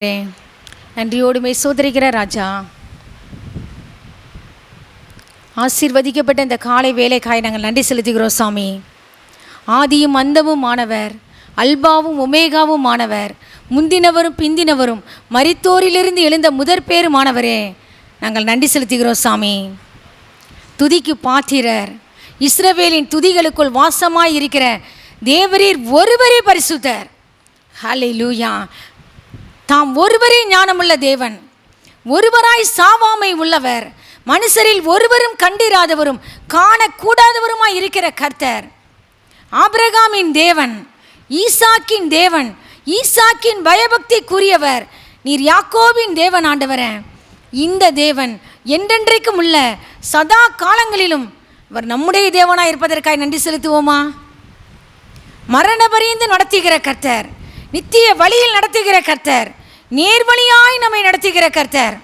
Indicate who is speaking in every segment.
Speaker 1: நன்றியோடுமை சோதரிக்கிற ராஜா, ஆசீர்வதிக்கப்பட்ட இந்த காலை வேலைக்காய் நாங்கள் நன்றி செலுத்துகிறோம் சாமி. ஆதியும் அந்தமும் ஆனவர், அல்பாவும் ஒமேகாவும் ஆனவர், முந்தினவரும் பிந்தினவரும், மரித்தோரிலிருந்து எழுந்த முதற்பேருமானவரே, நாங்கள் நன்றி செலுத்துகிறோம் சாமி. துதிக்கு பாத்திரர், இஸ்ரவேலின் துதிகளுக்குள் வாசமாய் இருக்கிற தேவரீர் ஒருவரே பரிசுத்தர். ஹல்லேலூயா. தாம் ஒருவரே ஞானமுள்ள தேவன், ஒருவராய் சாவாமை உள்ளவர், மனுஷரில் ஒருவரும் கண்டிராதவரும் காணக்கூடாதவருமாய் இருக்கிற கர்த்தர், ஆபிரகாமின் தேவன், ஈசாக்கின் தேவன், ஈசாக்கின் பயபக்திக்குரியவர், நீர் யாக்கோபின் தேவன் ஆண்டவரே. இந்த தேவன் என்றென்றைக்கும் உள்ள சதா காலங்களிலும் அவர் நம்முடைய தேவனாய் இருப்பதற்காக நன்றி செலுத்துவோமா? மரண பரியந்து நடத்துகிற கர்த்தர், நித்திய வழியில் நடத்துகிற கர்த்தர், நேர்வழியாய் நம்மை நடத்துகிற கர்த்தர்.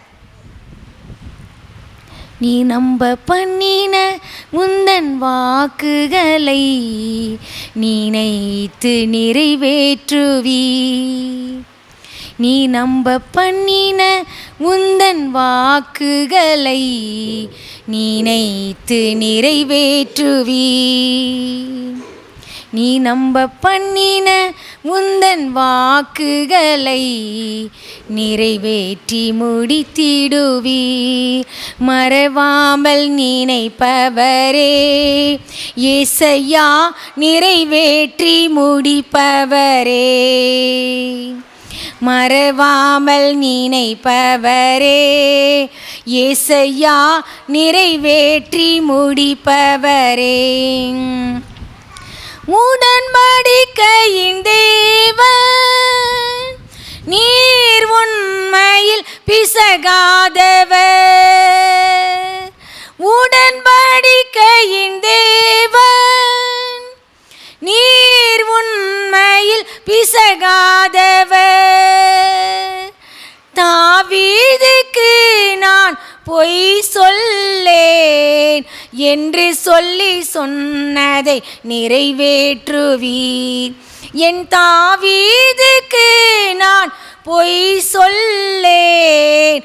Speaker 1: நீ நம்ப பண்ணின முந்தன் வாக்குகளை நினைத்து நிறைவேற்றுவி. நீ நம்ப பண்ணின முந்தன் வாக்குகளை நினைத்து நிறைவேற்றுவி. நீ நம்ப பண்ணின முந்தன் வாக்குகளை நிறைவேற்றி முடித்திடுவி. மறவாமல் நினைப்பவரே ஏசையா, நிறைவேற்றி முடிப்பவரே. மறவாமல் நினைப்பவரே ஏசையா, நிறைவேற்றி முடிப்பவரே. உடன்படிக்கையின் தேவன், நீர் உண்மையில் பிசகாதவர். உடன்படிக்கையின் தேவன், நீர் உண்மையில் பிசகாதவர். தாவீதுக்கு நான் பொய் சொல்லேன் என்று சொல்லி சொன்னதை நிறைவேற்றுவீர். என் தாவீதுக்கு நான் பொய் சொல்லேன்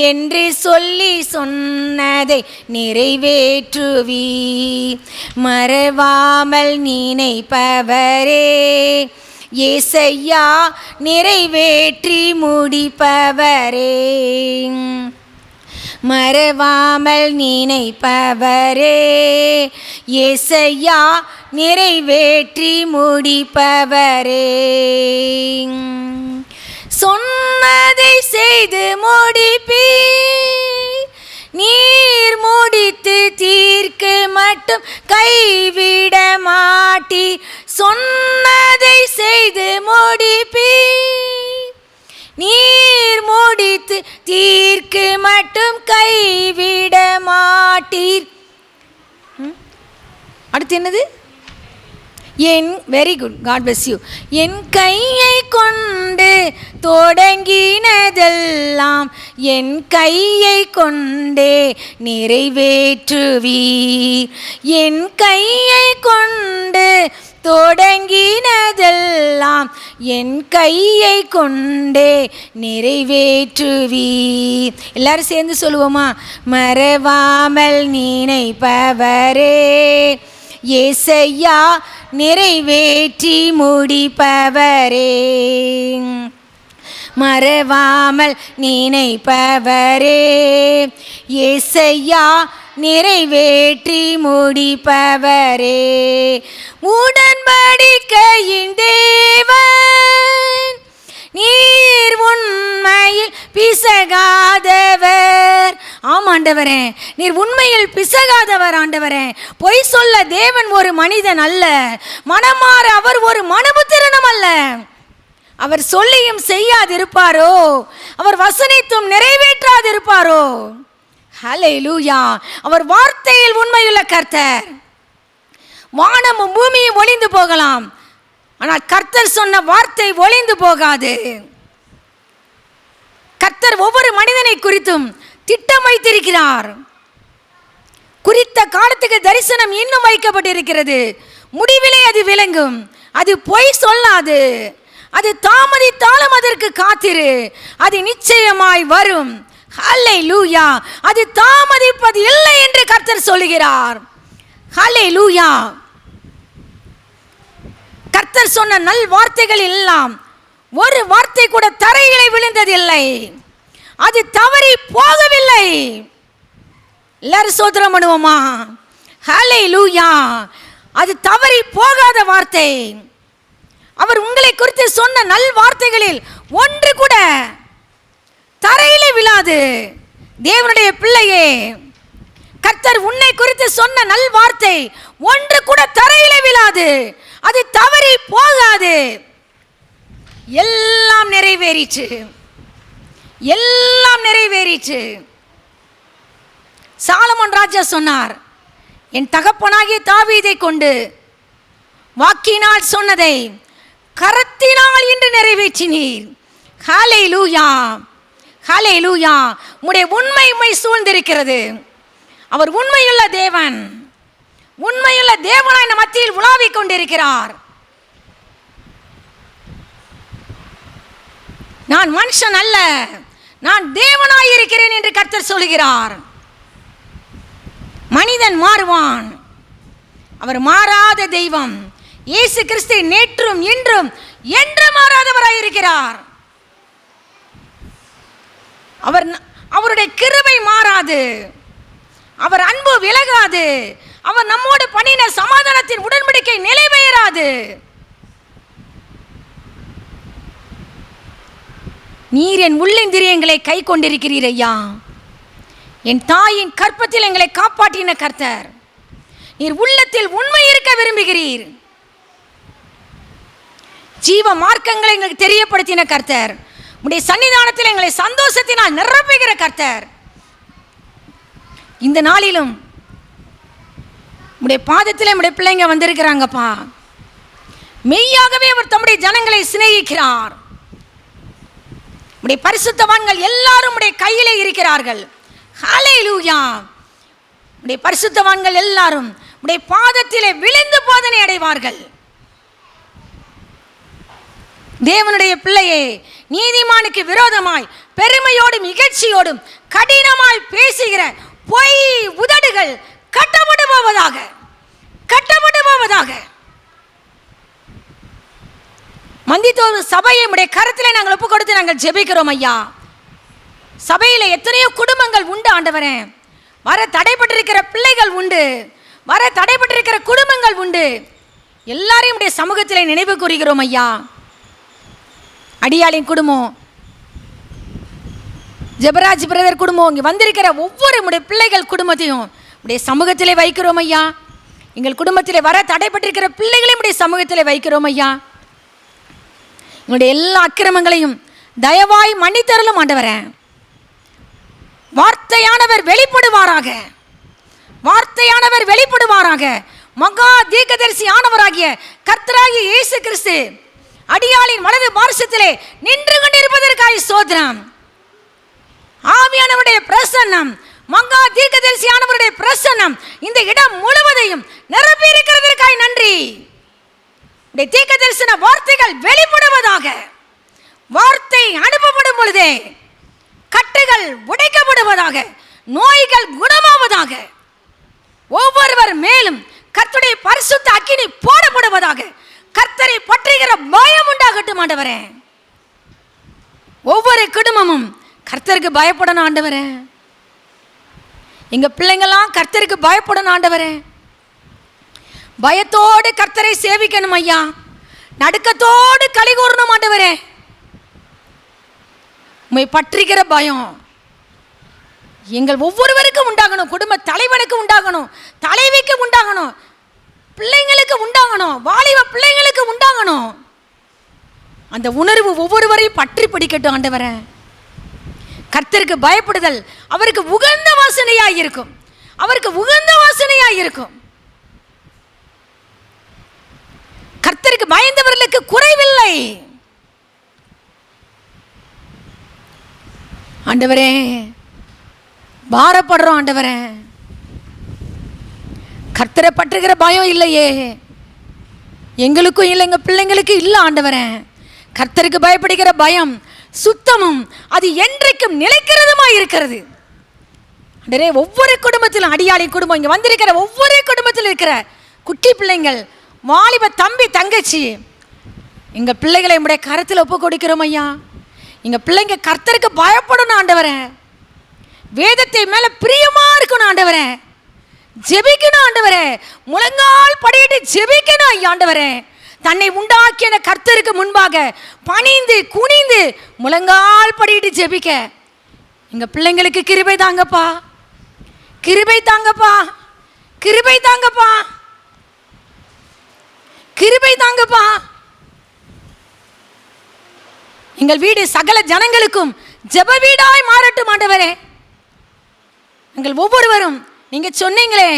Speaker 1: என்று சொல்லி சொன்னதை நிறைவேற்றுவீர். மறவாமல் நினைப்பவரே ஏசையா, நிறைவேற்றி முடிப்பவரே. மறவாமல் நினைப்பவரே ஏசையா, நிறைவேற்றி முடிப்பவரே. சொன்னதை செய்து முடிப்பீர், நீர் முடித்து தீர்க்க மட்டும் கைவிட மாட்டீர். சொன்னதை செய்து முடிப்பீர், நீர் முடித்து தீர்க்க மட்டும் கைவிட மாட்டீர். அடுத்து என்னது? என் very good, God bless you. என் கையை கொண்டு தொடங்கினதெல்லாம் என் கையை கொண்டே நிறைவேற்றுவீர். என் கையை கொண்டு தொடங்கினதெல்லாம் என் கையை கொண்டே நிறைவேற்றுவீர். எல்லாரும் சேர்ந்து சொல்லுவோமா? மறவாமல் நினைப்பவரே ஏசையா, நிறைவேற்றி முடிப்பவரே. மறவாமல் நினைப்பவரே ஏசையா, நிறைவேற்றி முடிப்பவரே. உடன்படிக்கையின் தேவன், நீர் உண்மையில் பிசகாதவர். ஆமாண்டவரே, நீர் உண்மையில் பிசகாதவர் ஆண்டவரே. பொய் சொல்ல தேவன் ஒரு மனிதன் அல்ல, மனமாற அவர் ஒரு மனுபுத்திரனும் அல்ல. அவர் சொல்லியும் செய்யாதிருப்பாரோ, அவர் வசனித்தும் நிறைவேற்றாதிருப்பாரோ? ஹல்லேலூயா. அவர் வார்த்தையில் உண்மையுள்ள கர்த்தர். வானமும் பூமியும் ஒளிந்து போகலாம், ஆனால் கர்த்தர் சொன்ன வார்த்தை ஒளிந்து போகாது. கர்த்தர் ஒவ்வொரு மனிதனை குறித்தும் திட்டம் வைத்திருக்கிறார். குறித்த காலத்துக்கு தரிசனம் இன்னும் வைக்கப்பட்டிருக்கிறது. முடிவிலே அது விளங்கும். அது பொய் சொல்லாது. அது தாமதித்தாலும் அதற்கு காத்திரு, அது நிச்சயமாய் வரும். ஹல்லேலூயா. அது தாமதிப்பது இல்லை என்று கர்த்தர் சொல்லுகிறார். ஹல்லேலூயா. கர்த்தர் சொன்ன நல் வார்த்தைகள் எல்லாம் ஒரு வார்த்தை கூட தரையிலே விழுந்ததில்லை, அது தவறி போகவில்லை. எல்லாரும் சோதரம் பண்ணுவோமா? ஹல்லேலூயா. அது தவறி போகாத வார்த்தை. அவர் உங்களை குறித்து சொன்ன நல் வார்த்தைகளில் ஒன்று கூட தரையிலே விழாது. தேவனுடைய பிள்ளையே, கர்த்தர் உன்னை குறித்து சொன்ன நல் வார்த்தை ஒன்று கூட தரையிலே விழாது, அது தவறி போகாது. எல்லாம் நிறைவேறிச்சு, எல்லாம் நிறைவேறிச்சு. சாலமோன் ராஜா சொன்னார், என் தகப்பனாகிய தாவீதை கொண்டு வாக்கினால் சொன்னதை கரத்தினால் இன்று நிறைவேற்றினீர். ஹல்லேலூயா. ஹல்லேலூயா. உம்முடைய உண்மை உம்மை சூழ்ந்திருக்கிறது. அவர் உண்மையுள்ள தேவன், உண்மையுள்ள தேவனாய் நம் மத்தியில் உலாவிக் கொண்டிருக்கிறார். நான் மனுஷன் அல்ல, நான் தேவனாய் இருக்கிறேன் என்று கர்த்தர் சொல்கிறார். மனிதன் மாறுவான், அவர் மாறாத தெய்வம். இயேசு கிறிஸ்து நேற்றும் இன்றும் என்று மாறாதவராய் இருக்கிறார். அவருடைய கிருபை மாறாது, அவர் அன்பு விலகாது, அவர் நம்மோடு பண்ணின சமாதானத்தின் உடன்படிக்கை நிலைபெறாது. நீர் என் உள்ளிந்திரியங்களை கை கொண்டிருக்கிறீர் ஐயா. என் தாயின் கற்பத்தில் எங்களை காப்பாற்றின கர்த்தர். நீர் உள்ளத்தில் உண்மை இருக்க விரும்புகிறீர். ஜீவ மார்க்கங்களை எங்களுக்கு தெரியப்படுத்தின கர்த்தர். உடைய சன்னிதானத்தில் எங்களை சந்தோஷத்தினால் நிரப்புகிற கர்த்தர். இந்த நாளிலும் உடைய பாதத்தில் உடைய பிள்ளைங்க வந்திருக்கிறாங்கப்பா. மெய்யாகவே அவர் தம்முடைய ஜனங்களை சிநேகிக்கிறார். உடைய பரிசுத்தவான்கள் எல்லாரும் உடைய கையிலே இருக்கிறார்கள். ஹல்லேலூயா. உடைய பரிசுத்தவான்கள் எல்லாரும் உடைய பாதத்திலே விழுந்து போதனை அடைவார்கள். தேவனுடைய பிள்ளையே, நீதிமானுக்கு விரோதமாய் பெருமையோடும் இகழ்ச்சியோடும் கடினமாய் பேசுகிற பொய் உதடுகள் கட்டப்பட்டு போவதாக, கட்டப்பட்டு போவதாக. மந்தித்தோர் சபையை உடைய கரத்திலே நாங்கள் ஒப்பு கொடுத்து நாங்கள் ஜெபிக்கிறோம் ஐயா. சபையில் எத்தனையோ குடும்பங்கள் உண்டு ஆண்டவரே. வர தடைப்பட்டிருக்கிற பிள்ளைகள் உண்டு, வர தடைப்பட்டிருக்கிற குடும்பங்கள் உண்டு. எல்லாரையும் உடைய சமூகத்திலே நினைவு கூறுகிறோம் ஐயா. அடியாளின் குடும்பம், ஜெபராஜ் பிரதர் குடும்பம், இங்கே வந்திருக்கிற ஒவ்வொரு உடைய பிள்ளைகள் குடும்பத்தையும் உடைய சமூகத்திலே வைக்கிறோம் ஐயா. எங்கள் குடும்பத்திலே வர தடைப்பட்டிருக்கிற பிள்ளைகளையும் உடைய சமூகத்திலே வைக்கிறோம் ஐயா. எங்களுடைய எல்லா அக்கிரமங்களையும் தயவாய் மன்னித்தருளும் ஆண்டவரே. வார்த்தையானவர் வெளிப்படுவாராக, வார்த்தையானவர் வெளிப்படுவாராக. மகா தீர்க்கதரிசி ஆனவராகிய கர்த்தராகிய இயேசு கிறிஸ்து அடியாளின் வலது பார்சத்திலே நின்று கொண்டிருப்பதற்காக ஸ்தோத்திரம். ஆவியானவருடைய பிரசன்னம், மகா தீர்க்கதரிசி ஆனவருடைய பிரசன்னம் இந்த இடம் முழுவதையும் நிரப்பி இருக்கிறதற்காக நன்றி. தீர்க்க தரிசன வார்த்தைகள் வெளிப்படுவதாக. வார்த்தை அனுப்பப்படும் பொழுதே கட்டுகள் உடைக்கப்படுவதாக, நோய்கள் குணமாவதாக. ஒவ்வொருவர் மேலும் கர்த்தருடைய பரிசுத்த அக்கினி போடப்படுவதாக. கர்த்தரை பற்றுகிற பயம் உண்டாகட்டும் ஆண்டவரே. ஒவ்வொரு குடும்பமும் கர்த்தருக்கு பயப்படணும் ஆண்டவரே. எங்க பிள்ளைங்களாம் கர்த்தருக்கு பயப்படணும் ஆண்டவரே. பயத்தோடு கர்த்தரை சேவிக்கணும் ஐயா. நடுக்கத்தோடு களி கூறணும் ஆண்டவரே. உம்மை பற்றிக்கிற பயம் எங்கள் ஒவ்வொருவருக்கும் உண்டாகணும். குடும்ப தலைவனுக்கு உண்டாகணும், தலைவிக்கு உண்டாகணும், பிள்ளைங்களுக்கு உண்டாகணும், வாலிப பிள்ளைங்களுக்கு உண்டாகணும். அந்த உணர்வு ஒவ்வொருவரையும் பற்றி பிடிக்கட்டும் ஆண்டவரே. கர்த்தருக்கு பயப்படுதல் அவருக்கு உகந்த வாசனையாய் இருக்கும், அவருக்கு உகந்த வாசனையாய் இருக்கும். கர்த்தருக்கு பயந்தவர்களுக்கு குறைவில்லை. ஆண்டவரே பாரப்படுறோம் ஆண்டவரே. கர்த்தரை பற்றுகிற பயம் இல்லையே, எங்களுக்கும் இல்லை, எங்க பிள்ளைங்களுக்கு இல்லை ஆண்டவரே. கர்த்தருக்கு பயப்படுகிற பயம் சுத்தமும் அது என்றைக்கும் நிலைக்கிறதுமா இருக்கிறது. ஒவ்வொரு குடும்பத்திலும், அடியாளின் குடும்பம், இங்கே வந்திருக்கிற ஒவ்வொரு குடும்பத்தில் இருக்கிற குட்டி பிள்ளைங்கள், வாலிப தம்பி தங்கச்சி, எங்கள் பிள்ளைகளை உடைய கருத்தில் ஒப்பு கொடுக்கிறோம் ஐயா. எங்கள் பிள்ளைங்க கர்த்தருக்கு பயப்படணும் ஆண்டவரே, வேதத்தை மேலே பிரியமாக இருக்கணும் ஆண்டவரே, ஜெபிக்கணும் ஆண்டவரே, முழங்கால் படியிட்டு ஜெபிக்கணும் ஐயா ஆண்டவரே. தன்னை உண்டாக்கிய கர்த்தருக்கு முன்பாக பணிந்து குனிந்து முழங்கால் படியிட்டு ஜெபிக்க எங்கள் பிள்ளைங்களுக்கு கிருபை தாங்கப்பா, கிருபை தாங்கப்பா, கிருபை தாங்கப்பா, கிருபை தாங்கப்பா. எங்கள் வீடு சகல ஜனங்களுக்கும் ஜெப வீடாய் மாறட்டும் ஆண்டவரே. எங்கள் ஒவ்வொருவரும், நீங்க சொன்னீங்களே,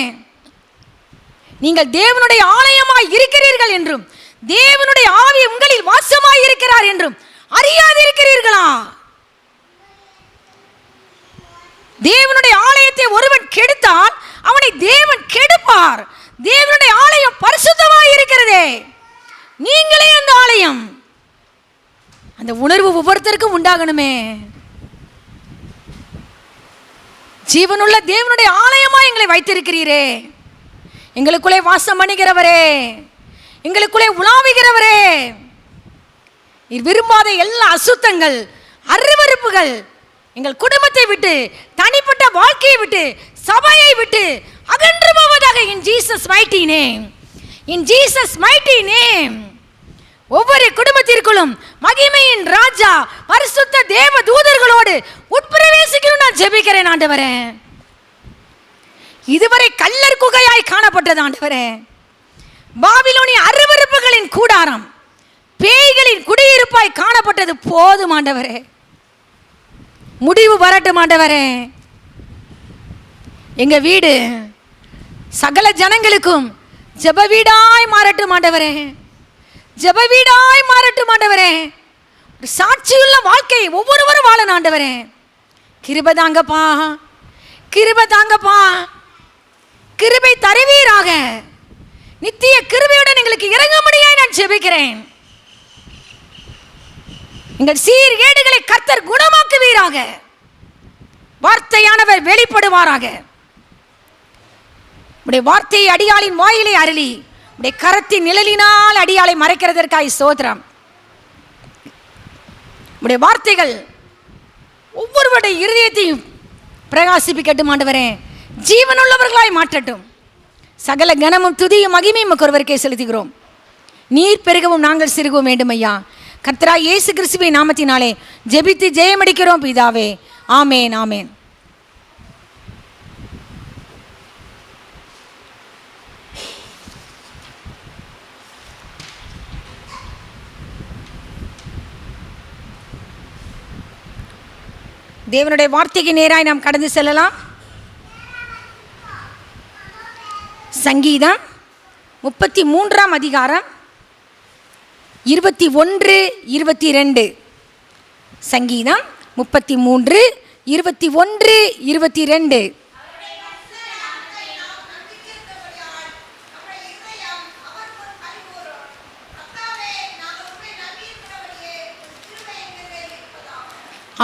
Speaker 1: நீங்கள் தேவனுடைய ஆலயமாய் இருக்கிறீர்கள் என்றும் தேவனுடைய ஆவி உங்களில் வாசமாய் இருக்கிறார் என்றும் அறியாதிருக்கிறீர்களா? தேவனுடைய ஆலயத்தை ஒருவன் கெடுத்தால் அவனை தேவன் கெடுப்பார். தேவனுடைய ஆலயம் பரிசுத்தமாய் இருக்கிறதே, நீங்களே அந்த ஆலயம். அந்த உணர்வு ஒவ்வொருத்தருக்கும் உண்டாகணுமே. ஜீவனுள்ள தேவனுடைய ஆலயமா எங்களை வைத்திருக்கிறீரே, எங்களுக்குள்ளே வாசம் பண்ணுகிறவரே, எங்களுக்குள்ளே உலாவுகிறவரே, விரும்பாத எல்லா அசுத்தங்கள் அருவருப்புகள் எங்கள் குடும்பத்தை விட்டு, தனிப்பட்ட வாழ்க்கையை விட்டு, சபையை விட்டு அகன்று போவதாக. In Jesus mighty name, in Jesus mighty name. ஒவ்வொரு குடும்பத்திற்குள்ளும் மகிமையின் ராஜா பரிசுத்த தேவ தூதர்களோடு உட்பிரவேசிக்கணும் நான் ஜெபிக்கிறேன் ஆண்டவரே. இதுவரை கல்லர் குகையாய் காணப்பட்டது ஆண்டவரே, பாபிலோனிய அருவருப்புகளின் கூடாரம், பேய்களின் குடியிருப்பாய் காணப்பட்டது போதும் ஆண்டவரே. முடிவு வரட்டும் ஆண்டவரே. எங்க வீடு சகல ஜனங்களுக்கும் ஜெப வீடாய் மாறட்டும் ஆண்டவரே, ஜெப வீடாய் மாறட்டும் ஆண்டவரே. சாட்சியுள்ள வாழ்க்கை ஒவ்வொருவரும் வாழணும் ஆண்டவரே. கிருபை தாங்கப்பா, கிருபை தாங்கப்பா, கிருபை தருவீராக. நித்திய கிருபையுடன் எங்களுக்கு இறங்க முடியாது நான் ஜெபிக்கிறேன். எங்கள் சீர் ஏடுகளை கர்த்தர் குணமாக்குவீராக. வார்த்தையானவர் வெளிப்படுவாராக. உடைய வார்த்தையை அடியாளின் வாயிலை அருளி உடைய கரத்தின் நிழலினால் அடியாளை மறைக்கிறதற்காய் ஸ்தோத்திரம். உடைய வார்த்தைகள் ஒவ்வொருவருடைய இருதயத்தையும் பிரகாசிப்பிக்கட்டும் ஆண்டவரே, ஜீவனுள்ளவர்களாய் மாற்றட்டும். சகல கனமும் துதியும் மகிமையும் ஒருவருக்கே செலுத்துகிறோம். நீர் பெருகவும் நாங்கள் சிறுகவும் வேண்டும் ஐயா. கர்த்தராய் இயேசு கிறிஸ்துவின் நாமத்தினாலே ஜெபித்து ஜெயமடிக்கிறோம் பிதாவே. ஆமேன், ஆமேன். தேவனுடைய வார்த்தைக்கு நேராய் நாம் கடந்து செல்லலாம். சங்கீதம் 33ஆம் அதிகாரம் 21, 22. சங்கீதம் 33, 21, 22.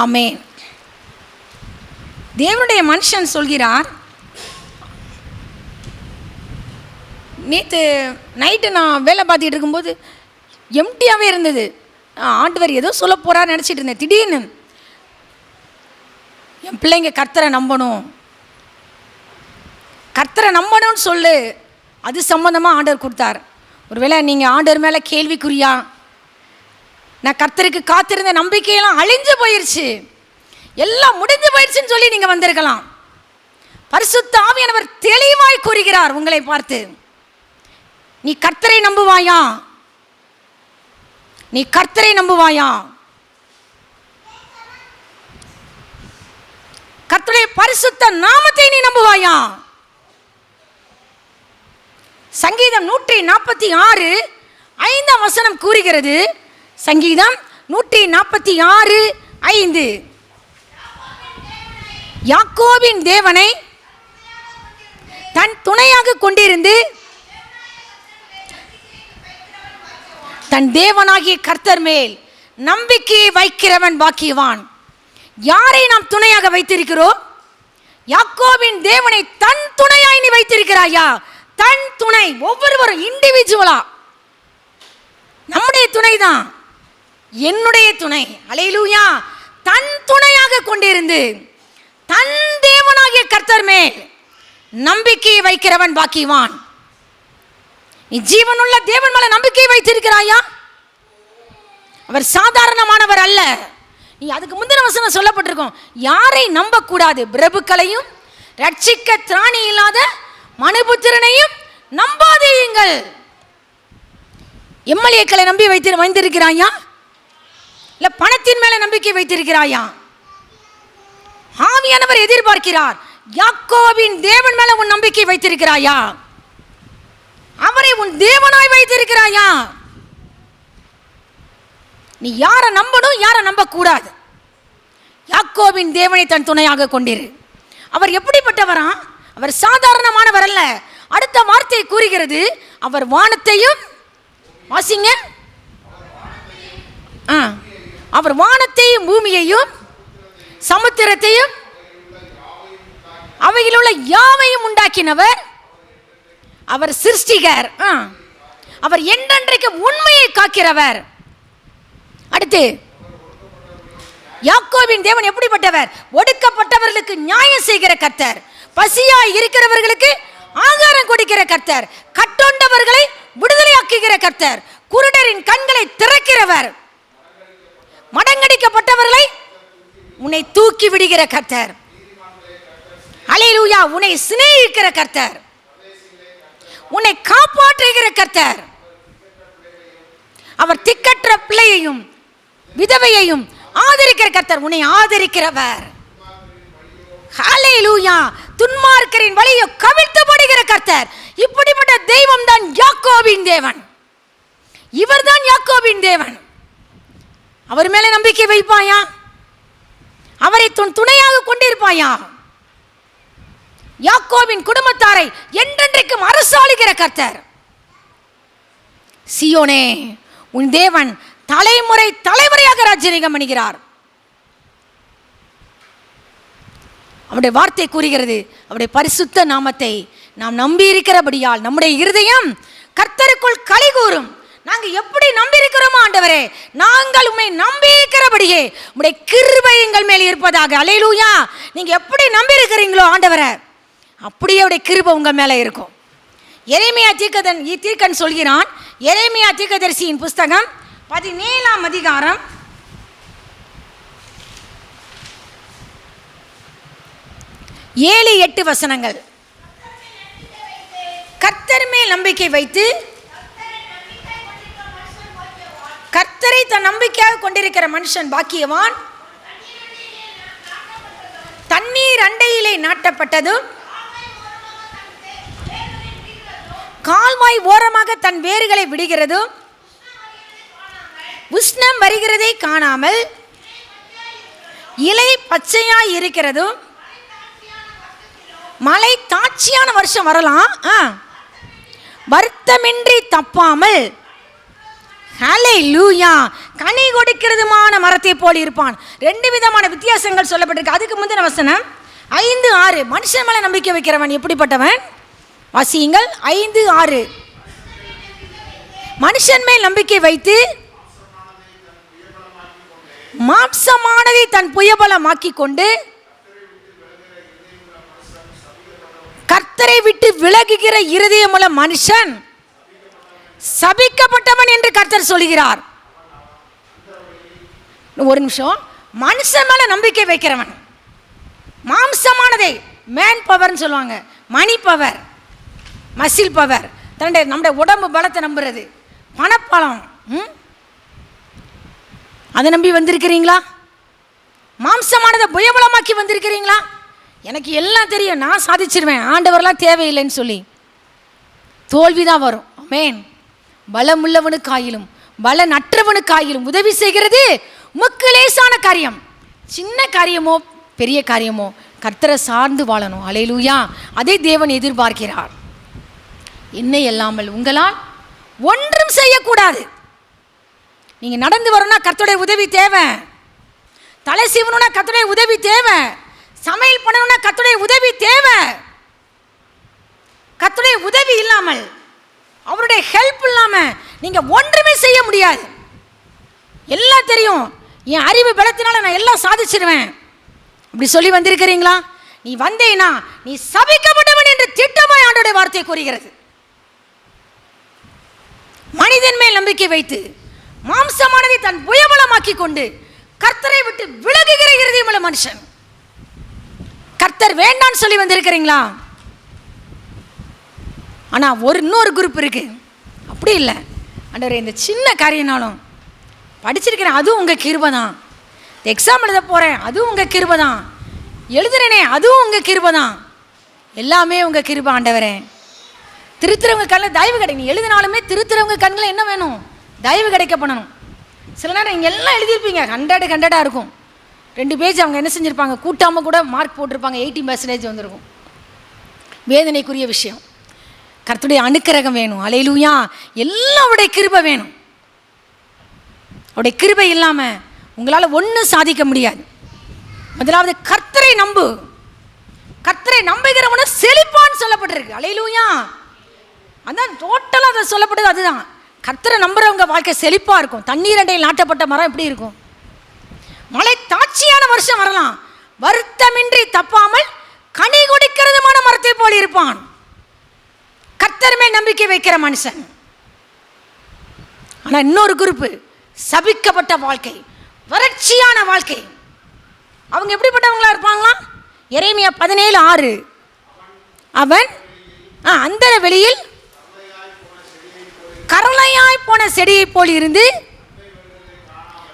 Speaker 1: ஆமென். தேவனுடைய மனுஷன் சொல்கிறார், நேற்று நைட்டு நான் வேலை பார்த்துட்டு இருக்கும்போது எம்டியாகவே இருந்தது. ஆண்டவர் ஏதோ சொல்ல போகிறான்னு நினச்சிட்டு இருந்தேன். திடீர்னு என் பிள்ளைங்க கர்த்தரை நம்பணும், கர்த்தரை நம்பணும்னு சொல்லு, அது சம்மந்தமாக ஆண்டவர் கொடுத்தார். ஒருவேளை நீங்கள் ஆண்டவர் மேலே கேள்விக்குறியா, நான் கர்த்தருக்கு காத்திருந்த நம்பிக்கையெல்லாம் அழிஞ்சு போயிடுச்சு, எல்லாம் முடிஞ்சு போயிடுச்சுன்னு சொல்லி நீங்கள் வந்திருக்கலாம். பரிசுத்த ஆவியானவர் தெளிவாய் கூறுகிறார் உங்களை பார்த்து, நீ கர்த்தரை நம்புவாயா, நீ கர்த்தரை நம்புவாயா, கர்த்தருடைய பரிசுத்த நாமத்தை நீ நம்புவாயா. சங்கீதம் 146 5ஆம் வசனம் கூறுகிறது. சங்கீதம் 146 5. யாக்கோபின் தேவனை தன் துணையாக கொண்டிருந்து தன் தேவனாகிய கர்த்தர் மேல் நம்பிக்கையை வைக்கிறவன் பாக்கியவான். யாரை நாம் துணையாக வைத்திருக்கிறோம்? யாக்கோபின் தேவனை தன் துணையாய் நீ வைத்திருக்கிறாயா? தன் துணை. ஒவ்வொருவரும் இண்டிவிஜுவலா நம்முடைய துணை தான், என்னுடைய துணை. அல்லேலூயா. தன் துணையாக கொண்டிருந்து தன் தேவனாகிய கர்த்தர் மேல் நம்பிக்கையை வைக்கிறவன் பாக்கியவான். நீ ஜீவனுள்ள தேவன் மேல நம்பிக்கை வைத்திருக்கிறாயா? அவர் சாதாரணமானவர் அல்ல. நீ அதுக்கு முந்தின வசனம் சொல்லப்பட்டிருக்கும், யாரை நம்ப கூடாது? பிரபுக்களையும் ரட்சிக்க திராணி இல்லாத மனுபுத்திரனையும் நம்பாதீங்கள். எம்எல்ஏக்களை நம்பி வைத்திருக்கிறாயா? இல்ல பணத்தின் மேல நம்பிக்கை வைத்திருக்கிறாயா? ஆவியானவர் எதிர்பார்க்கிறார், யாக்கோபின் தேவன் மேல உன் நம்பிக்கை வைத்திருக்கிறாயா? அவரை உன் தேவனாய் வைத்திருக்கிறாயா? நீ யாரை நம்பணும், யாரை நம்ப கூடாது? யாக்கோபின் தேவனை தன் துணையாக கொண்டிரு. அவர் எப்படிப்பட்டவரா? அவர் சாதாரணமானவர் அல்ல. அடுத்த வார்த்தை கூறுகிறது, அவர் வானத்தையும், வாசிங்க, அவர் வானத்தையும் பூமியையும் சமுத்திரத்தையும் அவையில் உள்ள யாவையும் உண்டாக்கினவர். அவர் சிருஷ்டிகர். அவர் என்றென்றைக்கு உண்மையை காக்கிறவர். அடுத்து, யாக்கோபின் தேவன் எப்படிப்பட்டவர்? ஒடுக்கப்பட்டவர்களுக்கு நியாயம் செய்கிற கர்த்தர், பசியாய் இருக்கிறவர்களுக்கு ஆகாரம் கொடுக்கிற கர்த்தர், கட்டொண்டவர்களை விடுதலையாக்குகிற கர்த்தர், குருடரின் கண்களை திறக்கிறவர், மடங்கடிக்கப்பட்டவர்களை உன்னை தூக்கி விடுகிற கர்த்தர். அல்லேலூயா. உன்னை சிநேகிக்கிற கர்த்தர், உன்னை காப்பாற்றுகிற கர்த்தர். அவர் திக்கற்ற பிள்ளையையும் விதவையையும் ஆதரிக்கிற கர்த்தர், உன்னை ஆதரிக்கிறவர். ஹல்லேலூயா. துன்மார்க்கரின் வழியை கவிழ்த்துப்படுகிற கர்த்தர். இப்படிப்பட்ட தெய்வம் தான் யாக்கோபின் தேவன். இவர்தான் யாக்கோபின் தேவன். அவர் மேல நம்பிக்கை வைப்பாயா? அவரை துணையாக கொண்டிருப்பாயா? யாக்கோபின் குடும்பத்தாரை என்றென்றைக்கும் அரசாளுகிற கர்த்தர். சீயோனே, உன் தேவன் தலைமுறை தலைமுறையாக ராஜ்யம் பண்ணுகிறார். அவருடைய வார்த்தை கூறுகிறது, அவருடைய பரிசுத்த நாமத்தை நாம் நம்பி இருக்கிறபடியால் நம்முடைய இருதயம் கர்த்தருக்குள் களி கூறும். நாங்க எப்படி நம்பி இருக்கிறோமோ ஆண்டவரே, நாங்கள் உம்மை நம்பி இருக்கிறபடியே உம்முடைய கிருபை எங்கள் மேல் இருப்பதாக. அல்லேலூயா. நீங்க எப்படி நம்பி இருக்கிறீங்களோ ஆண்டவரே, அப்படியே அவருடைய கிருபை உங்க மேல இருக்கும். எரேமியா தீர்க்கன் சொல்கிறான். எரேமியா தீர்க்கதரிசியின் புஸ்தகம் 17ஆம் அதிகாரம் 7-8 வசனங்கள். கர்த்தர் மேல் நம்பிக்கை வைத்து கர்த்தரை தன் நம்பிக்கையாக கொண்டிருக்கிற மனுஷன் பாக்கியவான். தண்ணீர் அண்டையிலே நாட்டப்பட்டதும் கால்வாய் ஓரமாக தன் வேர்களை விடுகிறதும் உஷ்ணம் வருகிறதை காணாமல் இலை பச்சையாய் இருக்கிறதும் மழை தாட்சியான வருஷம் வரலாம், வருத்தமின்றி தப்பாமல் ஹல்லேலூயா கனி கொடுக்கிறதுமான மரத்தை போல் இருப்பான். 2 விதமான வித்தியாசங்கள் சொல்லப்பட்டிருக்கு. அதுக்கு முந்தின வசனம் 5-6. மனுஷன் மேல நம்பிக்கை வைக்கிறவன் எப்படிப்பட்டவன்? வாசியுங்கள் 5-6. மனுஷன் மேல் நம்பிக்கை வைத்து மாம்சமானதை தன் புயபலமாக்கி கொண்டு கர்த்தரை விட்டு விலகுகிற இருதயமுள்ள மனுஷன் சபிக்கப்பட்டவன் என்று கர்த்தர் சொல்கிறார். ஒரு நிமிஷம். மனுஷன் மேல நம்பிக்கை வைக்கிறவன், மாம்சமானதை, மேன் பவர் சொல்லுவாங்க, மணி பவர், மசில் பவர், நம்முடைய உடம்பு பலத்தை நம்புறது, பணப்பலம், அதை நம்பி வந்திருக்கிறீங்களா? மாம்சமானதை புயபலமாக்கி வந்திருக்கிறீங்களா? எனக்கு எல்லாம் தெரியும், நான் சாதிச்சிருவேன், ஆண்டவரெல்லாம் தேவையில்லைன்னு சொல்லி தோல்விதான் வரும். ஆமென். பலமுள்ளவனுக்காயிலும் பலனற்றவனுக்காயிலும் உதவி செய்கிறது உமக்கு லேசான காரியம். சின்ன காரியமோ பெரிய காரியமோ கர்த்தரை சார்ந்து வாழணும். அல்லேலூயா. அதை தேவன் எதிர்பார்க்கிறார். என்னை இல்லாமல் உங்களால் ஒன்றும் செய்யக்கூடாது. நீங்கள் நடந்து வரணும்னா கர்த்தருடைய உதவி தேவை, தலை சீவணும்னா கர்த்தருடைய உதவி தேவை, சமையல் பண்ணணும்னா கர்த்தருடைய உதவி தேவை. கர்த்தருடைய உதவி இல்லாமல், அவருடைய ஹெல்ப் இல்லாமல் நீங்கள் ஒன்றுமே செய்ய முடியாது. எல்லாம் தெரியும், என் அறிவு பலத்தினால நான் எல்லாம் சாதிச்சிருவேன் இப்படி சொல்லி வந்திருக்கிறீங்களா? நீ வந்தேனா நீ சபிக்கப்பட்டவன் என்று திட்டமாய் ஆண்டவருடைய வார்த்தை கூறுகிறது. மனிதன் மேல் நம்பிக்கை வைத்து மாம்சமானதை தன் புயபலமாக்கி கொண்டு கர்த்தரை விட்டு விலகுகிற இருதயமுள்ள மனுஷன். கர்த்தர் வேண்டான்னு சொல்லி வந்திருக்கிறீங்களா? ஆனால் இன்னொரு குரூப் இருக்கு, அப்படி இல்லை. ஆண்டவரே, இந்த சின்ன காரியனாலும் படிச்சிருக்கிறேன், அதுவும் உங்கள் கிருபை தான். எக்ஸாம் எழுத போகிறேன், அதுவும் உங்கள் கிருபை தான். எழுதுறேனே, அதுவும் உங்கள் கிருபை தான். எல்லாமே உங்கள் கிருபை ஆண்டவரே. திருத்துறவங்க கண்ணில் தயவு கிடைக்கும். நீ எழுதினாலுமே திருத்துறவங்க கண்ணில் என்ன வேணும்? தயவு கிடைக்க பண்ணணும். சில நேரம் நீங்கள் எல்லாம் எழுதியிருப்பீங்க, 100 இருக்கும். 2 பேஜ் அவங்க என்ன செஞ்சுருப்பாங்க, கூட்டாமல் கூட மார்க் போட்டிருப்பாங்க, 80% வந்திருக்கும். வேதனைக்குரிய விஷயம். கர்த்தருடைய அனுக்கிரகம் வேணும். அல்லேலூயா. எல்லாருடைய கிருபை வேணும். அவருடைய கிருபை இல்லாமல் உங்களால் ஒன்றும் சாதிக்க முடியாது. முதலாவது கர்த்தரை நம்பு. கர்த்தரை நம்புகிறவன செழிப்பான்னு சொல்லப்பட்டிருக்கு. அல்லேலூயா. அதான் டோட்டலாக அதை சொல்லப்பட்டது. அதுதான் கர்த்தரை நம்புறவங்க வாழ்க்கை செழிப்பாக இருக்கும். தண்ணீர் அண்டையில் நாட்டப்பட்ட மரம் எப்படி இருக்கும்? மழை தாட்சியான வருஷம் வரலாம், வருத்தமின்றி தப்பாமல் கனி கொடுக்கிறதுமான மரத்தை போல் இருப்பான். கர்த்தர் மேல் நம்பிக்கை வைக்கிற மனுஷன். ஆனால் இன்னொரு குரூப்பு, சபிக்கப்பட்ட வாழ்க்கை, வறட்சியான வாழ்க்கை. அவங்க எப்படிப்பட்டவங்களா இருப்பாங்களா? எரேமியா 17:6, அவன் அந்த வெளியில் கரளையாய் போன செடியை போல் இருந்து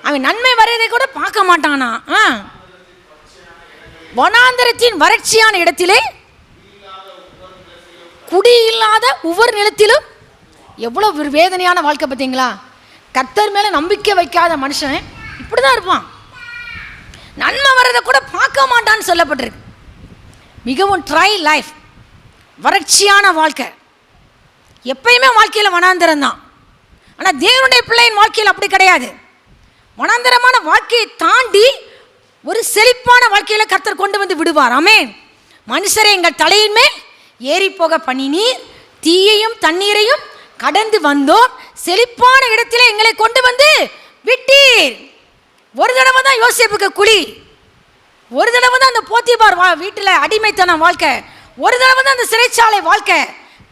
Speaker 1: அவன் நன்மை வருவதை கூட பார்க்க மாட்டானா. வனாந்தரத்தின் வறட்சியான இடத்திலே குடியில்லாத ஒவ்வொரு நிலத்திலும். எவ்வளோ வேதனையான வாழ்க்கை பார்த்தீங்களா? கர்த்தர் மேலே நம்பிக்கை வைக்காத மனுஷன் இப்படி தான் இருப்பான். நன்மை வர்றதை கூட பார்க்க மாட்டான்னு சொல்லப்பட்டிருக்கு. மிகவும் ட்ரை லைஃப், வறட்சியான வாழ்க்கை. எப்பயுமே வாழ்க்கையில் வனாந்தரம் தான். ஆனால் தேவனுடைய பிள்ளையின் வாழ்க்கையில் அப்படி கிடையாது. வனாந்தரமான வாழ்க்கையை தாண்டி ஒரு செழிப்பான வாழ்க்கையில் கர்த்தர் கொண்டு வந்து விடுவார். ஆமென். மனுஷரை எங்கள் தலையின் மேல் ஏறி போக பண்ணினீர், தீயையும் தண்ணீரையும் கடந்து வந்தோம், செழிப்பான இடத்திலே எங்களை கொண்டு வந்து விட்டீர். ஒரு தடவை தான் யோசேப்புக்கு குழி, ஒரு தடவை தான் அந்த போத்திபார் வீட்டில் அடிமைத்தன வாழ்க்கை, ஒரு தடவை தான் அந்த சிறைச்சாலை வாழ்க்கை,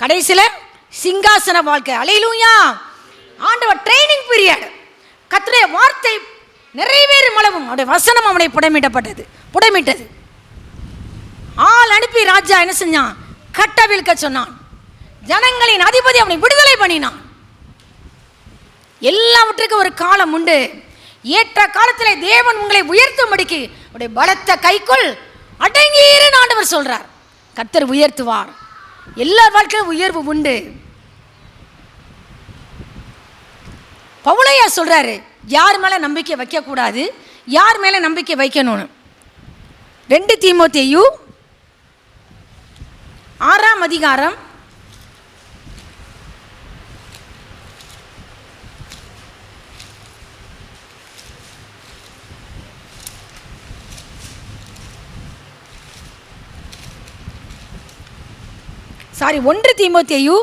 Speaker 1: கடைசியில் சிங்காசன வாழ்க்கை. அல்லேலூயா. ஆண்டவர் ட்ரைனிங் பீரியட். கர்த்தருடைய வார்த்தை நிறைவேறும் அளவும் அவருடைய வசனம் அவனை புடமிட்டது. ஆள் அனுப்பி ராஜா என்ன செஞ்சான்? கட்டவிழ்க்க சொன்னான். ஜனங்களின் அதிபதி அவனை விடுதலை பண்ணினான். எல்லாவற்றுக்கும் ஒரு காலம் உண்டு. ஏற்ற காலத்தில் தேவன் உங்களை உயர்த்தும்படிக்கு உடைய பலத்த கைக்குள் அடங்கியிருன்னு ஆண்டவர் சொல்றார். கர்த்தர் உயர்த்துவார். எல்லா வாழ்க்கையும் உயர்வு உண்டு. பவுலையா சொல்றாரு, யார் மேல நம்பிக்கை வைக்க கூடாது, யார் மேல நம்பிக்கை வைக்கணும்னு. 2 தீமோத்தேயு 6ஆம் அதிகாரம் 1 தீமோத்தேயு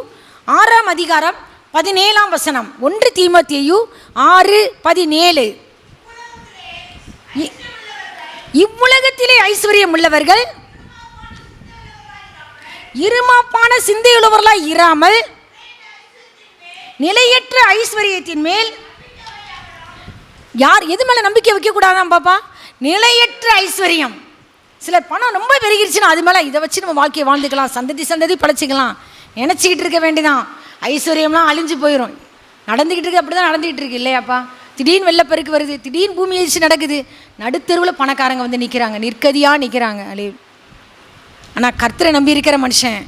Speaker 1: 6ஆம் அதிகாரம் 17ஆம் வசனம். 1 தீமோத்தேயு 6:17. இவ்வுலகத்திலே ஐஸ்வர்யம் உள்ளவர்கள் இருமாப்பான சிந்தையுள்ளவர்களாய் இராமல் நிலையற்ற ஐஸ்வர்யத்தின் மேல். யார் எது மேலே நம்பிக்கை வைக்க கூடாதான் பாப்பா? நிலையற்ற ஐஸ்வர்யம். சிலர் பணம் ரொம்ப பெருகிருச்சுன்னா அது மேலே இதை வச்சு நம்ம வாழ்க்கையை வாழ்ந்துக்கலாம், சந்ததி பழச்சிக்கலாம் நினச்சிக்கிட்டு இருக்க வேண்டிதான். ஐஸ்வர்யம்லாம் அழிஞ்சு போயிடும். நடந்துக்கிட்டு இருக்கு, அப்படி தான் நடந்துக்கிட்டு இருக்கு இல்லையாப்பா? திடீர்னு வெள்ளப்பெருக்கு வருது, திடீர்னு பூமி எழுச்சி நடக்குது, நடுத்தெருவில் பணக்காரங்க வந்து நிற்கிறாங்க, நிற்கதியாக நிற்கிறாங்க. ஆனால் கர்த்தரை நம்பி இருக்கிற மனுஷன்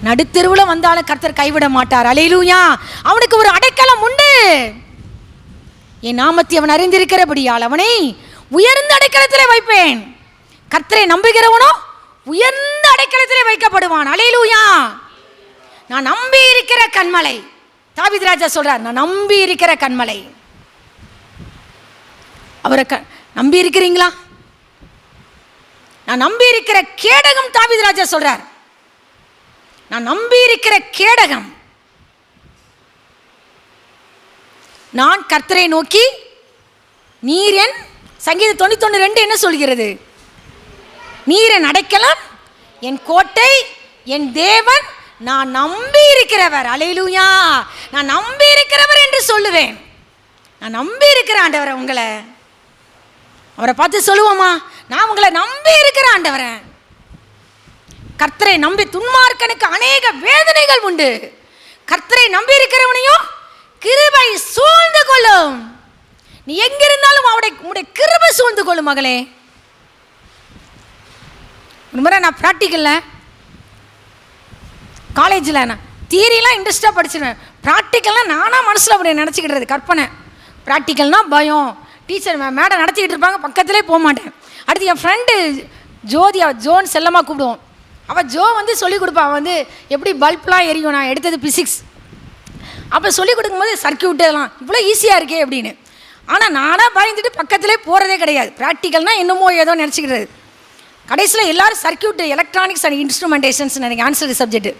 Speaker 1: நடுத்தெருவில் வந்தாலும் கர்த்தர் கைவிட மாட்டார். அல்லேலூயா. அவனுக்கு ஒரு அடைக்கலம் உண்டு. என் நாமத்தை அவன் அறிந்திருக்கிறபடியால் அவனை உயர்ந்த அடைக்கலத்திலே வைப்பேன். கர்த்தரை நம்புகிறவனோ உயர்ந்த அடைக்கலத்திலே வைக்கப்படுவான். அல்லேலூயா. நான் நம்பி இருக்கிற கன்மலை. தாவீது ராஜா சொல்றார், நான் நம்பி இருக்கிற கன்மலை. அவரை நம்பி இருக்கிறீங்களா? நான் நம்பி இருக்கிற கேடகம், தாவீது ராஜா சொல்றார், நான் நம்பி இருக்கிற கேடகம், நான் கர்த்தரை நோக்கி நீர் என், சங்கீதம் 91:2 என்ன சொல்கிறது? நீர் என் அடைக்கலம், என் கோட்டை, என் தேவன், நான் நம்பி இருக்கிறவர். அல்லேலூயா. நான் நம்பி இருக்கிறவர் என்று சொல்லுவேன். நான் நம்பி இருக்கிற ஆண்டவரை, உங்களை அவரை பார்த்து சொல்லுவோமா, நான் உங்களை நம்பி இருக்கிற ஆண்டவரை. கர்த்தரை நம்பி துன்மார்க்கனுக்கு அநேக வேதனைகள் உண்டு, கர்த்தரை நம்பி இருக்கிறவனையும் கிருபை சூழ்ந்து கொள்ளும். நீ எங்கிருந்தாலும் உடைய கிருபை சூழ்ந்து கொள்ளும் மகளே. ஒரு முறை நான் ப்ராக்டிக்கலில், காலேஜில் நான் தியரிலாம் இன்ட்ரெஸ்டாக படிச்சிருவேன், ப்ராக்டிக்கல்லாம் நானாக மனசில் அப்படி நினச்சிக்கிட்டுறது கற்பனை. ப்ராக்டிக்கல்னால் பயம், டீச்சர் மேடம் நடத்திக்கிட்டு இருப்பாங்க, பக்கத்துலேயே போக மாட்டேன். அடுத்து என் ஃப்ரெண்டு ஜோதி, ஜோன் செல்லமாக கூப்பிடுவோம், அவள் ஜோ வந்து சொல்லிக் கொடுப்பா, வந்து எப்படி பல்ப்லாம் எரியும். நான் எடுத்தது பிசிக்ஸ், அப்போ சொல்லிக் கொடுக்கும்போது சர்க்கியூட்டு இதெல்லாம் இவ்வளோ ஈஸியாக இருக்கே அப்படின்னு. ஆனால் நானாக பயந்துட்டு பக்கத்துலேயே போகிறதே கிடையாது. ப்ராக்டிக்கல்னால் என்னமோ ஏதோ நினச்சிக்கிறது. கடைசியில் எல்லோரும் சர்க்கியூட்டு, எலக்ட்ரானிக்ஸ் அண்ட் இன்ஸ்ட்ருமெண்டேஷன்ஸ் எனக்கு ஆன்சர் சப்ஜெக்ட்டு.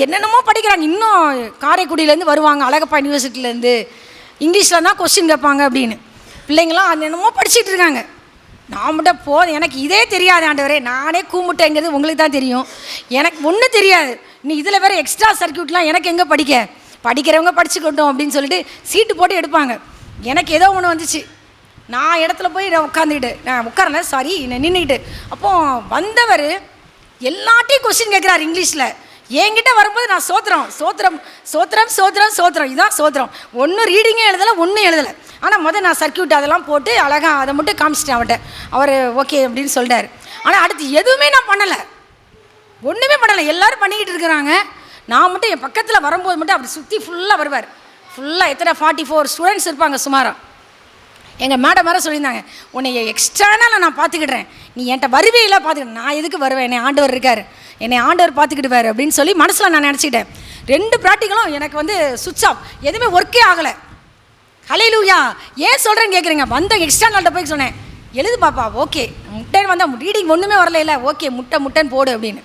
Speaker 1: என்னென்னமோ படிக்கிறாங்க. இன்னும் காரைக்குடியிலேருந்து வருவாங்க, அழகப்பா யூனிவர்சிட்டியிலேருந்து, இங்கிலீஷில் தான் கொஸ்டின் கேட்பாங்க அப்படின்னு. பிள்ளைங்களாம் அது என்னமோ படிச்சுட்டு இருக்காங்க. நான் மட்டும் போதும், எனக்கு இதே தெரியாது ஆண்டவரே, நானே கூமுட்டேங்கிறது உங்களுக்கு தான் தெரியும், எனக்கு ஒன்றும் தெரியாது. நீ இதில் வேறு எக்ஸ்ட்ரா சர்க்கியூட்லாம் எனக்கு எங்கே படிக்கிறவங்க படிச்சுக்கிட்டோம் அப்படின்னு சொல்லிட்டு சீட்டு போட்டு எடுப்பாங்க. எனக்கு ஏதோ ஒன்று வந்துச்சு, நான் இடத்துல போய் உட்காந்துக்கிட்டு, நான் உட்காரல சாரி நின்றுக்கிட்டு, அப்போது வந்தவர் எல்லாட்டையும் கொஸ்டின் கேட்குறாரு இங்கிலீஷில். என்கிட்ட வரும்போது நான் சோத்திரம் சோத்திரம் சோத்திரம் சோத்திரம் சோத்திரம், இதுதான் சோத்திரம். ஒன்றும் ரீடிங்கே எழுதலை, ஒன்றும் எழுதலை. ஆனால் நான் சர்க்கியூட் அதெல்லாம் போட்டு அழகாக அதை மட்டும் காமிச்சிட்டேன் அவர்கிட்ட. அவர் ஓகே அப்படின்னு சொல்லிட்டார். ஆனால் அடுத்து எதுவுமே நான் பண்ணலை, ஒன்றுமே பண்ணலை. எல்லோரும் பண்ணிக்கிட்டு இருக்கிறாங்க, நான் மட்டும் என் பக்கத்தில் வரும்போது மட்டும் அப்படி சுற்றி ஃபுல்லாக வருவார். ஃபுல்லாக எத்தனை 44 ஸ்டூடெண்ட்ஸ் இருப்பாங்க சுமாராக. எங்கள் மேடம் வேறு சொல்லியிருந்தாங்க, உன்னை எக்ஸ்ட்ரானாக நான் பார்த்துக்கிடுறேன், நீ என்கிட்ட வருவேல பார்த்துக்கிட்டேன். நான் எதுக்கு வருவேன், என்னை ஆண்டவர் இருக்கார், என்னை ஆண்டவர் பார்த்துக்கிடுவார் அப்படின்னு சொல்லி மனசில் நான் நினச்சிக்கிட்டேன். 2 ப்ராக்டிக்கலும் எனக்கு வந்து சுவிட்ச் ஆஃப், எதுவுமே ஒர்க்கே ஆகலை. ஹல்லேலூயா. ஏன் சொல்கிறேன்னு கேட்குறீங்க? வந்த எக்ஸ்டர்னல்கிட்ட போய் சொன்னேன், எழுது பாப்பா, ஓகே முட்டைன்னு வந்தால் ரீடிங் ஒன்றுமே வரல, இல்லை ஓகே முட்டைன்னு போடு அப்படின்னு.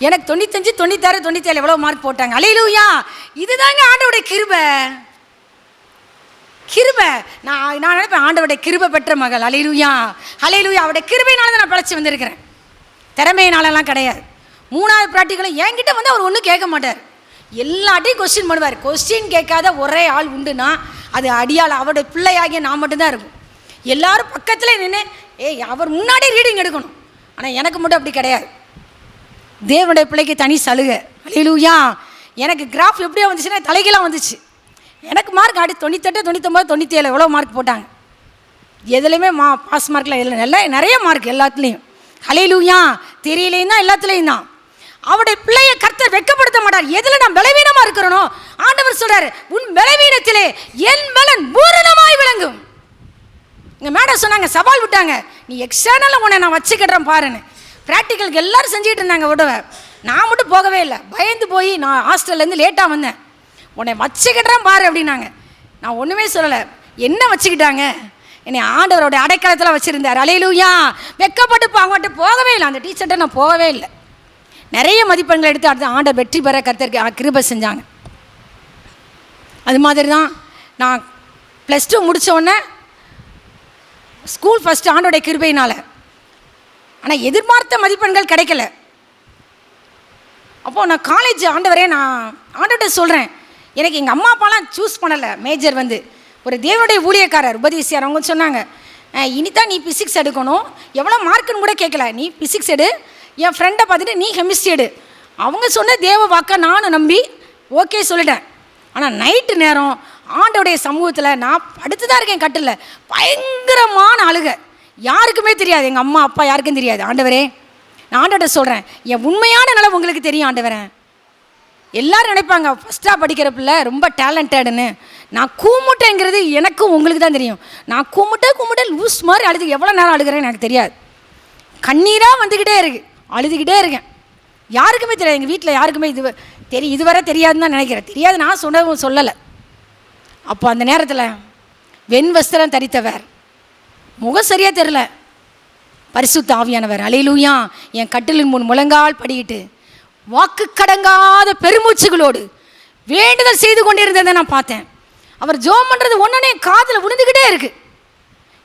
Speaker 1: எனக்கு 95, 96, 97 எவ்வளோ மார்க் போட்டாங்க. ஹல்லேலூயா. இதுதாங்க ஆண்டவருடைய கிருபை. நான் நினைப்பேன், ஆண்டவருடைய கிருபை பெற்ற மகள். ஹல்லேலூயா ஹல்லேலூயா. அவருடைய கிருபையினால தான் நான் பிழைச்சி வந்திருக்கிறேன், திறமையினாலலாம் கிடையாது. 3வது ப்ராக்டிக்கலும் என்கிட்ட வந்து அவர் ஒன்றும் கேட்க மாட்டார், எல்லாட்டையும் கொஸ்டின் பண்ணுவார். கொஸ்டின் கேட்காத ஒரே ஆள் உண்டுன்னா அது அடியாள், அவருடைய பிள்ளையாகிய நான் மட்டும்தான் இருக்கும். எல்லோரும் பக்கத்தில் நின்று அவர் முன்னாடி ரீடிங் எடுக்கணும். ஆனால் எனக்கு மட்டும் அப்படி கிடையாது. தேவனுடைய பிள்ளைக்கு தனி சலுகை. ஹல்லேலூயா. எனக்கு கிராஃப் எப்படியோ வந்துச்சுன்னா தலைகீழாக வந்துச்சு. எனக்கு மார்க் 98, 99, 97 எவ்வளோ மார்க் போட்டாங்க. எதுலேயுமே பாஸ் மார்க்கில் எதில் நிறைய மார்க் எல்லாத்துலேயும். ஹல்லேலூயா. தெரியலையும் தான், எல்லாத்துலேயும் தான். அவருடைய பிள்ளையை கர்த்தர் வெட்கப்படுத்த மாட்டார். எதில் நான் பலவீனமாக இருக்கிறனோ ஆண்டவர் சொல்கிறார், உன் பலவீனத்திலே என் பலன் பூரணமாய் விளங்கும். எங்கள் மேடம் சொன்னாங்க, சவால் விட்டாங்க, நீ எக்ஸ்டர்னலில் உன்னை நான் வச்சுக்கிட்டுறேன் பாருன்னு. ப்ராக்டிக்கலுக்கு எல்லோரும் செஞ்சுக்கிட்டு இருந்தாங்க விடவை, நான் மட்டும் போகவே இல்லை. பயந்து போய் நான் ஹாஸ்டல்லேருந்து லேட்டாக வந்தேன். உன்னை வச்சுக்கிட்டுறேன் பாரு அப்படின்னாங்க. நான் ஒன்றுமே சொல்லலை. என்ன வச்சுக்கிட்டாங்க? என்னை ஆண்டவரோட அடைக்கலத்தில் வச்சுருந்தார். ஹல்லேலூயா. வெட்கப்பட்டு அவங்ககிட்ட போகவே இல்லை, அந்த டீச்சர்கிட்ட நான் போகவே இல்லை. நிறைய மதிப்பெண்கள் எடுத்து அடுத்து ஆண்டவர் வெற்றி பெற கர்த்தருக்கு கிருபை செஞ்சாங்க. அது மாதிரி தான் நான் +2 முடித்த உடனே ஸ்கூல் ஃபஸ்ட்டு ஆண்டோடைய கிருபையினால். ஆனால் எதிர்பார்த்த மதிப்பெண்கள் கிடைக்கல. அப்போது நான் காலேஜ் ஆண்டவரே, நான் ஆண்டவர்கிட்ட சொல்கிறேன், எனக்கு எங்கள் அம்மா அப்பாலாம் சூஸ் பண்ணலை. மேஜர் வந்து ஒரு தேவனுடைய ஊழியக்காரர் உபதேசியார், அவங்க சொன்னாங்க, இனிதான் நீ பிசிக்ஸ் எடுக்கணும், எவ்வளோ மார்க்குன்னு கூட கேட்கல, நீ பிசிக்ஸ் எடு, என் ஃப்ரெண்டை பார்த்துட்டு நீ கெமிஸ்ட்ரி எடு. அவங்க சொன்ன தேவ வாக்கை நானும் நம்பி ஓகே சொல்லிட்டேன். ஆனால் நைட்டு நேரம் ஆண்டோடைய சமூகத்தில் நான் படுத்து தான் இருக்கேன் கட்டில், பயங்கரமான அழுகை. யாருக்குமே தெரியாது, எங்கள் அம்மா அப்பா யாருக்கும் தெரியாது. ஆண்டவரே, நான் ஆண்டவர்கிட்ட சொல்கிறேன், என் உண்மையான நிலை உங்களுக்கு தெரியும் ஆண்டவரே. எல்லோரும் நினைப்பாங்க ஃபஸ்ட்டாக படிக்கிற பிள்ளை ரொம்ப டேலண்டடுன்னு. நான் கூமுட்டைங்கிறது எனக்கும் உங்களுக்கு தான் தெரியும். நான் கூமுட்டை லூஸ் மாதிரி அழுது எவ்வளோ நேரம் அழுகிறேன்னு எனக்கு தெரியாது. கண்ணீராக வந்துக்கிட்டே இருக்குது, அழுதுகிட்டே இருக்கேன். யாருக்குமே தெரியாது, எங்கள் வீட்டில் யாருக்குமே இதுவரை தெரியாதுன்னு தான் நினைக்கிறேன். தெரியாது, நான் சொல்லலை. அப்போ அந்த நேரத்தில் வெண் வஸ்திரம் தரித்தவர் முகம் சரியாக தெரில. பரிசுத்த ஆவியானவர் அல்லேலூயா என் கட்டிலின் முன் முழங்கால் படியிட்டு வாக்கு கடங்காத பெருமூச்சுகளோடு வேண்டுதல் செய்து கொண்டிருந்ததை நான் பார்த்தேன். அவர் ஜோம் பண்ணுறது ஒன்னே காதில் விழுந்துக்கிட்டே இருக்கு.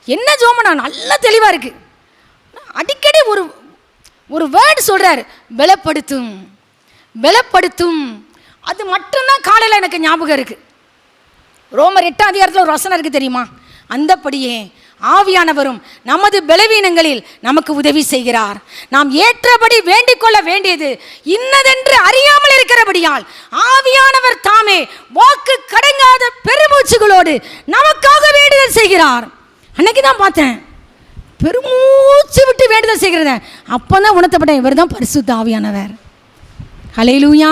Speaker 1: என்ன ஜோமனா நல்லா தெளிவாக இருக்கு. அடிக்கடி ஒரு வேர்டு சொல்கிறார், பலப்படுத்தும் பலப்படுத்தும். அது மட்டும்தான் காலையில் எனக்கு ஞாபகம் இருக்குது. ரோமர் 8ஆம் அதிகாரத்தில் ஒரு வசனம் இருக்குது தெரியுமா? அந்தபடியே ஆவியானவரும் நமது பலவீனங்களில் நமக்கு உதவி செய்கிறார். நாம் ஏற்றபடி வேண்டிக் கொள்ள வேண்டியது இன்னதென்று அறியாமல் இருக்கிறபடியால் ஆவியானவர் தாமே வாக்கு கடங்காத பெருமூச்சுகளோடு நமக்காக வேண்டுதல் செய்கிறார். அன்னைக்கு தான் பார்த்தேன், பெருமூச்சு விட்டு வேண்டுதல் செய்கிறத. அப்போ தான் உணர்த்தப்பட்டேன், இவர் தான் பரிசுத்த ஆவியானவர். ஹல்லேலூயா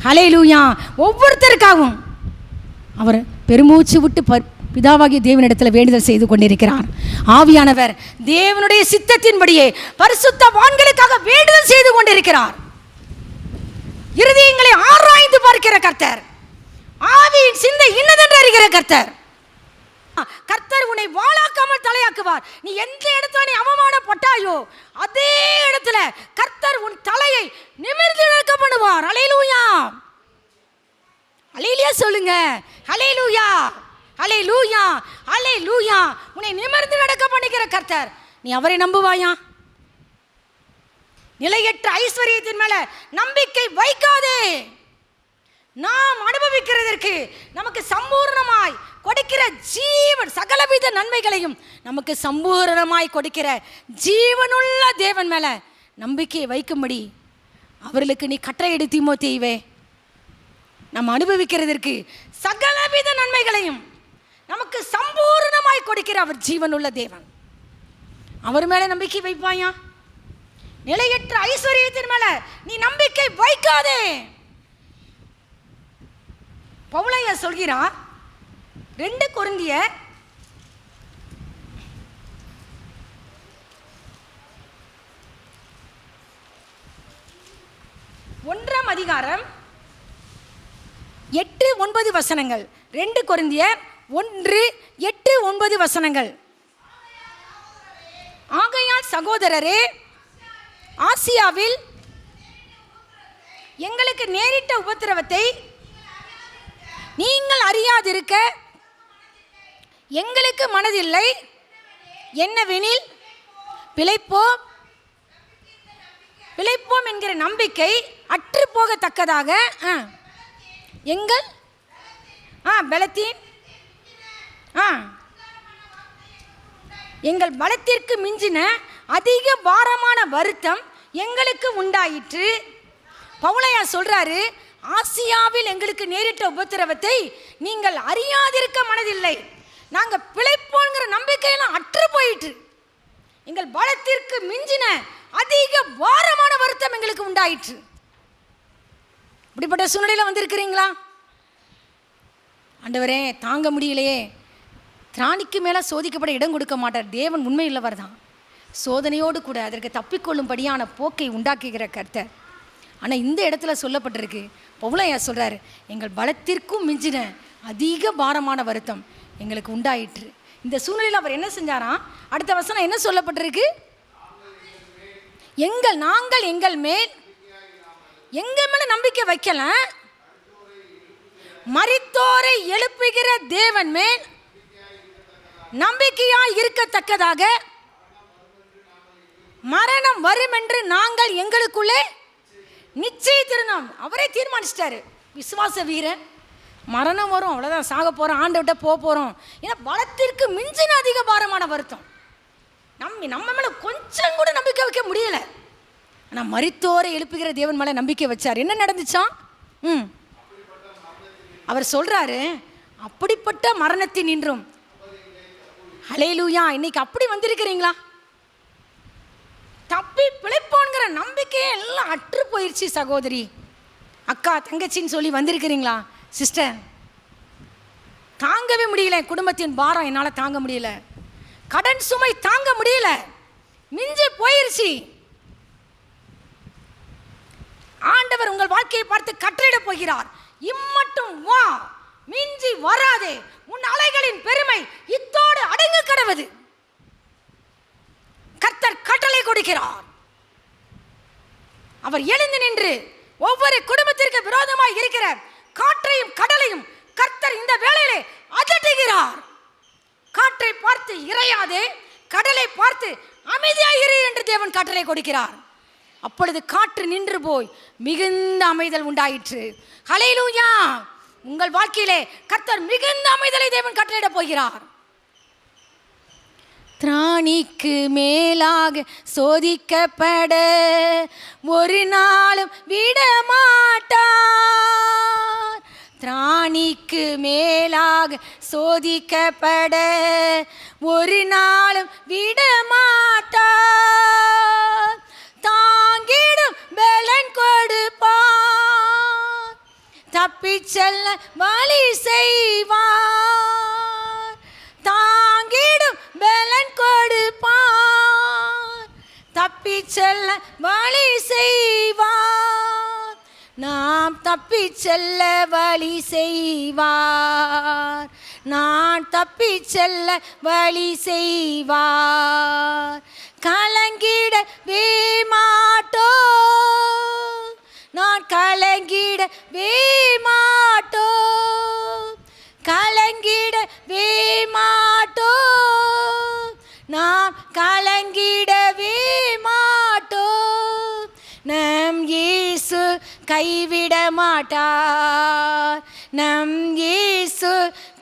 Speaker 1: ஹல்லேலூயா. ஒவ்வொருத்தருக்காகவும் அவர் பெருமூச்சு விட்டு பிதாவாகிய தேவனிடத்தில் வேண்டுதல் செய்து கொண்டிருக்கிறார். ஆவியானவர் தேவனுடைய சித்தத்தின்படியே பரிசுத்தவான்களுக்காக வேண்டுதல் செய்து கொண்டிருக்கிறார். இருதயங்களை ஆராய்ந்து பார்க்கிற கர்த்தர், ஆவியின் சிந்தை இன்னதென்று அறிகிற கர்த்தர். கர்த்தர் உன்னை வாளாக்காமல் தலையாக்குவார். நீ எந்த இடத்துல நீ அவமானப்பட்டாயோ அதே இடத்துல கர்த்தர் உன் தலையை நிமிர்ந்து நடக்க பண்ணுவார். அல்லேலூயா அல்லேலூயா சொல்லுங்க. அல்லேலூயா அல்லேலூயா அல்லேலூயா. உன்னை நிமிர்ந்து நடக்க பண்ணிக்கிற கர்த்தர். நீ அவரை நம்புவாயா? நிலையற்ற ஐஸ்வர்யத்தின் மேல நம்பிக்கை வைக்காதே. நாம் அனுபவிக்கிறதற்கு நமக்கு சம்பூர்ணமாய் கொடுக்கிற ஜீவன், சகலவித நன்மைகளையும் நமக்கு சம்பூர்ணமாய் கொடுக்கிற ஜீவனுள்ள தேவன் மேல நம்பிக்கையை வைக்கும்படி அவர்களுக்கு நீ கட்டளையிடு தீமோத்தேயுவே. நாம் அனுபவிக்கிறதற்கு சகலவித நன்மைகளையும் நமக்கு சம்பூர்ணமாய் கொடுக்கிற அவர் ஜீவனுள்ள தேவன். அவர் மேல நம்பிக்கை வைப்பாயா? நிலையற்ற ஐஸ்வர்யத்தின் மேல நீ நம்பிக்கை வைக்காதே. பவுலையா சொல்கிறார் 2 கொரிந்தியர் 1ஆம் அதிகாரம் 8-9 வசனங்கள். 2 கொரிந்தியர் 1:8-9 வசனங்கள். ஆகையால் சகோதரரே, ஆசியாவில் எங்களுக்கு நேரிட்ட உபத்திரவத்தை நீங்கள் அறியாதிருக்க எங்களுக்கு மனதில்லை. என்னவெனில் பிழைப்போம் என்கிற நம்பிக்கை அற்று போகத்தக்கதாக எங்கள் பலத்தின் எங்கள் பலத்திற்கு மிஞ்சின அதிக பாரமான வருத்தம் எங்களுக்கு உண்டாயிற்று. பவுலையா சொல்றாரு, ஆசியாவில் எங்களுக்கு நேரிட்ட உபத்திரவத்தை நீங்கள் அறியாதிருக்க மனதில்லை. நாங்கள் பிழைப்போங்கிற நம்பிக்கையெல்லாம் அற்று போயிட்டு எங்கள் பலத்திற்கு மிஞ்சின அதிக பாரமான வருத்தம் எங்களுக்கு உண்டாயிற்று. இப்படிப்பட்ட சூழ்நிலையில் வந்திருக்கிறீங்களா? ஆண்டவரே தாங்க முடியலையே. திராணிக்கு மேலே சோதிக்கப்பட இடம் கொடுக்க மாட்டார். தேவன் உண்மை இல்லவர் தான். சோதனையோடு கூட அதற்கு தப்பிக்கொள்ளும்படியான போக்கை உண்டாக்குகிற கர்த்தர். ஆனால் இந்த இடத்துல சொல்லப்பட்டிருக்கு, பவுலையா சொல்கிறார், எங்கள் பலத்திற்கும் மிஞ்சின அதிக பாரமான வருத்தம் எங்களுக்கு உண்டாயிற்று. இந்த சூழ்நிலையில் அவர் என்ன செஞ்சாராம்? அடுத்த வசனம் என்ன சொல்லப்பட்டிருக்கு? நாங்கள் எங்கள் மேல் நம்பிக்கை வைக்கல, மரித்தோரை எழுப்புகிற தேவன் மேல் நம்பிக்கையாய் இருக்கத்தக்கதாக மரணம் வரும் என்று நாங்கள் எங்களுக்குள்ளே நிச்சயித்திருந்தோம். அவரே தீர்மானிச்சிட்டாரு. விசுவாச வீரன், மரணம் வரும், அவ்வளோதான், சாக போகிறோம், ஆண்டவர்கிட்ட போகிறோம். ஏன்னா பலத்திற்கு மிஞ்சின அதிக பாரமான வருத்தம். நம்ம மேலே கொஞ்சம் கூட நம்பிக்கை வைக்க முடியல. ஆனால் மரித்தோரை எழுப்புகிற தேவன் மேலே நம்பிக்கை வச்சார். என்ன நடந்துச்சான்? அவர் சொல்கிறாரு, அப்படிப்பட்ட மரணத்தின் நின்றும். ஹல்லேலூயா. இன்னைக்கு அப்படி வந்திருக்கிறீங்களா? தப்பி பிழைப்போங்கிற நம்பிக்கையே எல்லாம் அற்று போயிடுச்சு. சகோதரி, அக்கா, தங்கச்சின்னு சொல்லி வந்திருக்கிறீங்களா? சிஸ்டர், தாங்கவே முடியல, குடும்பத்தின் பாரம் என்னால் தாங்க முடியல, கடன் சுமை தாங்க முடியல, மிஞ்சி போயிருச்சு. ஆண்டவர் உங்கள் வாழ்க்கையை பார்த்து கட்டளையிட போகிறார். இம்மட்டும் வா, மிஞ்சி வராதே, உன் அலைகளின் பெருமை இத்தோடு அடங்க கடவுது. கொடுக்கிறார். அவர் எழுந்து நின்று ஒவ்வொரு குடும்பத்திற்கு விரோதமாய் இருக்கிற காற்றையும் கடலையும் கர்த்தர் இந்த வேளையிலே அதட்டுகிறார். காற்றை பார்த்து இறையாதே, கடலை பார்த்து அமைதியாயிரு என்று தேவன் கட்டளை கொடுக்கிறார். அப்பொழுது காற்று நின்று போய் மிகுந்த அமைதல் உண்டாயிற்று. ஹல்லேலூயா! உங்கள் வாழ்க்கையிலே கர்த்தர் மிகுந்த அமைதலை தேவன் கட்டளையிட போகிறார். திராணிக்கு மேலாக சோதிக்கப்பட ஒரு நாளும் விடமாட்டார். திராணிக்கு மேலாக சோதிக்கப்பட ஒரு நாளும் விடமாட்டார். தாங்கிடும் பலன் கொடுப்பார், தப்பிச் செல்ல வழி செய்வார். தாங்கிடும் பலன் கொடுப்பார், தப்பிச் செல்ல வழி செய்வார். நாம் தப்பிச் செல்ல வழி செய்வார், நான் தப்பிச் செல்ல வழி செய்வார். கலங்கிடவே மாட்டோம், நான் கலங்கிடவே மாட்டோம், கலங்கிடவே மாட்டோம், நாம் கலங்கிடவே மாட்டோம். நம் இயேசு கைவிட மாட்டார், நம் இயேசு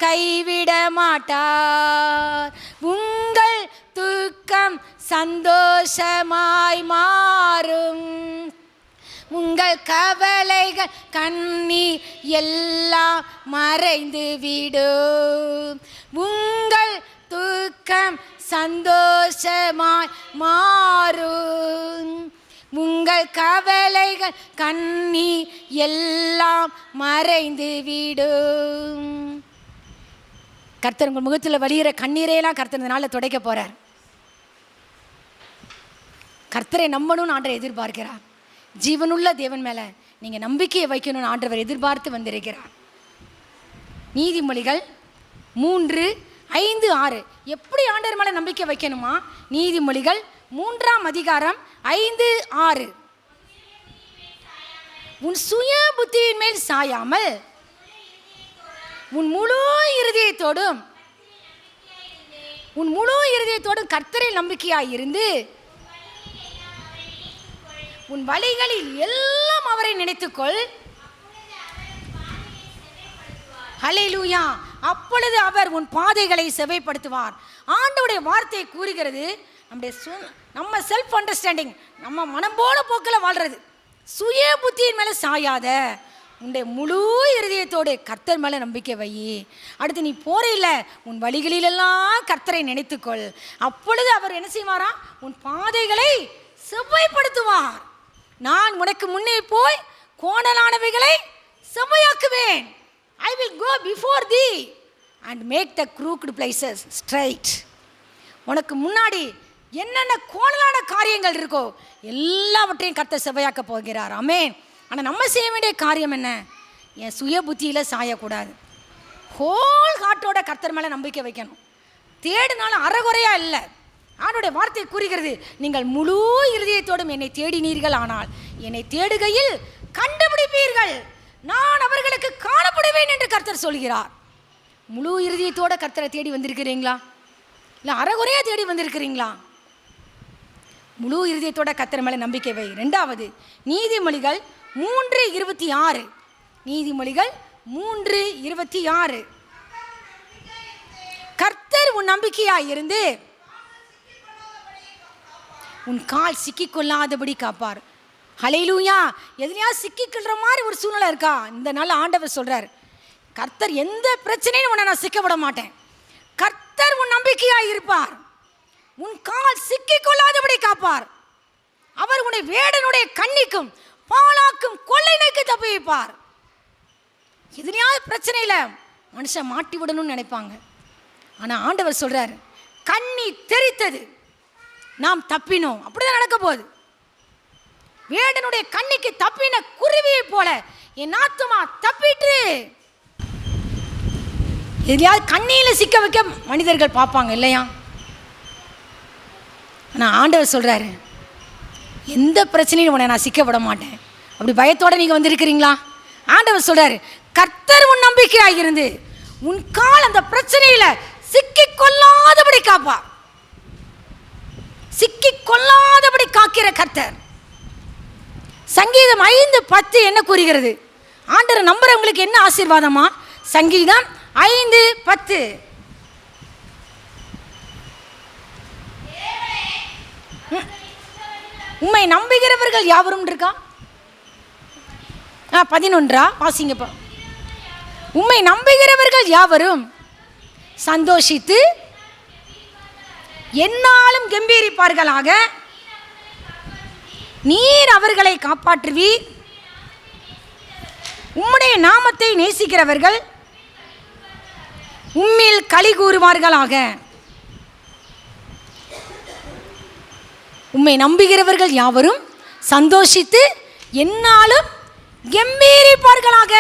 Speaker 1: கைவிட மாட்டார். உங்கள் துக்கம் சந்தோஷமாய் மாறும், உங்கள் கவலைகள் கண்ணீர் எல்லாம் மறைந்து விடும். உங்கள் துக்கம் சந்தோஷமாய் மாறும், உங்கள் கவலைகள் கண்ணீர் எல்லாம் மறைந்து விடும். கர்த்தர் உங்கள் முகத்தில் வழியிற கண்ணீரையெல்லாம் கர்த்தர் இந்த நாளில் துடைக்க போறார். கர்த்தரை நம்பணும்னு ஆண்டவர் எதிர்பார்க்கிறார். ஜீவனுள்ள தேவன் மேலே நீங்கள் நம்பிக்கையை வைக்கணும்னு ஆண்டவர் எதிர்பார்த்து வந்திருக்கிறார். நீதிமொழிகள் 3:5-6 எப்படி ஆண்டவர் மேலே நம்பிக்கை வைக்கணுமா? நீதிமொழிகள் 3ஆம் அதிகாரம் 5-6. உன் சுய புத்தியின் மேல் சாயாமல் உன் முழு இருதயத்தோடும் கர்த்தரில் நம்பிக்கையாய் இருந்து உன் வழிகளில் எல்லாம் அவரை நினைத்துக்கொள். ஹல்லேலூயா! அப்பொழுது அவர் உன் பாதைகளை செவைப்படுத்துவார். ஆண்டவருடைய வார்த்தை கூறுகிறது, நம்ம செல்ஃப் அண்டர்ஸ்டாண்டிங், நம்ம மனம் போல போக்கில் வாழ்றது, சுய புத்தியின் மேலே சாயாத, உன்னுடைய முழு இருதயத்தோடு கர்த்தர் மேலே நம்பிக்கை வை. அடுத்து நீ போறையில உன் வழிகளிலெல்லாம் கர்த்தரை நினைத்துக்கொள். அப்பொழுது அவர் என்ன செய்வாரா? உன் பாதைகளை செவ்வாய்ப்படுத்துவார். நான் உனக்கு முன்னே போய் கோணலானவைகளை செவ்வாயாக்குவேன். I will go before thee and make the crooked places straight. உனக்கு முன்னாடி என்னென்ன கோணலான காரியங்கள் இருக்கோ எல்லாவற்றையும் கர்த்தர் செவ்வாயாக்க போகிறார். ஆமென். ஆனால் நம்ம செய்ய வேண்டிய காரியம் என்ன? என் சுய புத்தியில் சாயக்கூடாது. ஹோல் ஹார்ட்டோட கர்த்தர் மேலே நம்பிக்கை வைக்கணும். தேடினாலும் அறகுறையா இல்லை. ஆண்டவருடைய வார்த்தை கூறுகிறது, நீங்கள் முழு இருதயத்தோடும் என்னை தேடினீர்கள், ஆனால் என்னை தேடுகையில் கண்டுபிடிப்பீர்கள், நான் அவர்களுக்கு காணப்படுவேன் என்று கர்த்தர் சொல்கிறார். முழு இருதயத்தோட கர்த்தரை தேடி வந்திருக்கிறீங்களா? இல்லை அறகுறையாக தேடி வந்திருக்கிறீங்களா? முழு இருதயத்தோட கர்த்தர் மேலே நம்பிக்கை வை. 2வது நீதிமொழிகள் 3:26. நீதிமொழிகள் 3:26. கர்த்தர் உன் நம்பிக்கையாய் இருந்து உன் கால் சிக்கிக்கொள்ளாதபடி காப்பார். ஹல்லேலூயா! எதுலையா சிக்கிக்கொள்ற மாதிரி ஒரு சூழ்நிலை இருக்கா? இந்த நாள் ஆண்டவர் சொல்றார், கர்த்தர் எந்த பிரச்சனையும் உன்னை நான் சிக்க விட மாட்டேன். கர்த்தர் உன் நம்பிக்கையாய் இருப்பார், உன் கால் சிக்கிக்கொள்ளாதபடி காப்பார். அவர் உன்னை வேடனுடைய கண்ணிக்கும் பாலாக்கும் கொள்ளை நோய்க்கு தப்பி வைப்பார். எதுலையாவது பிரச்சனையில் மனுஷன் மாட்டி விடணும்னு நினைப்பாங்க. ஆனால் ஆண்டவர் சொல்றார், கண்ணி தெரித்தது, நாம் தப்பினோம். அப்படிதான் நடக்க போகுது. வேடனுடைய கண்ணிக்கு தப்பின குருவியை போல என் ஆத்துமா தப்பிட்டு. எதையாவது கண்ணியில் சிக்க வைக்க மனிதர்கள் பார்ப்பாங்க இல்லையா? ஆனால் ஆண்டவர் சொல்றாரு, எந்த பிரச்சனையும் உன்னை நான் சிக்க விட மாட்டேன். அப்படி பயத்தோட நீங்கள் வந்திருக்கிறீங்களா? ஆண்டவர் சொல்றாரு, கர்த்தர் உன் நம்பிக்கையாக இருந்து உன் கால் அந்த பிரச்சனையில சிக்கிக் கொள்ளாதபடி காப்பா. சிக்கிக் கொள்ளாதபடி காக்கிற கர்த்தர். சங்கீதம் 5:10 என்ன கூறுகிறது? ஆண்டவர் நம்புறவங்களுக்கு என்ன ஆசீர்வாதமா? சங்கீதம் 5:10. உம்மை நம்புகிறவர்கள் யாவரும் இருக்கா? 11 வாசிங்கப்பா. உம்மை நம்புகிறவர்கள் யாவரும் சந்தோஷித்து எந்நாளும் கம்பீரிப்பார்களாக. நீர் அவர்களை காப்பாற்றுவீர். உம்முடைய நாமத்தை நேசிக்கிறவர்கள் உம்மில் களி கூறுவார்களாக. உம்மை நம்புகிறவர்கள் யாவரும் சந்தோஷித்து எந்நாளும் கம்பீரிப்பார்களாக.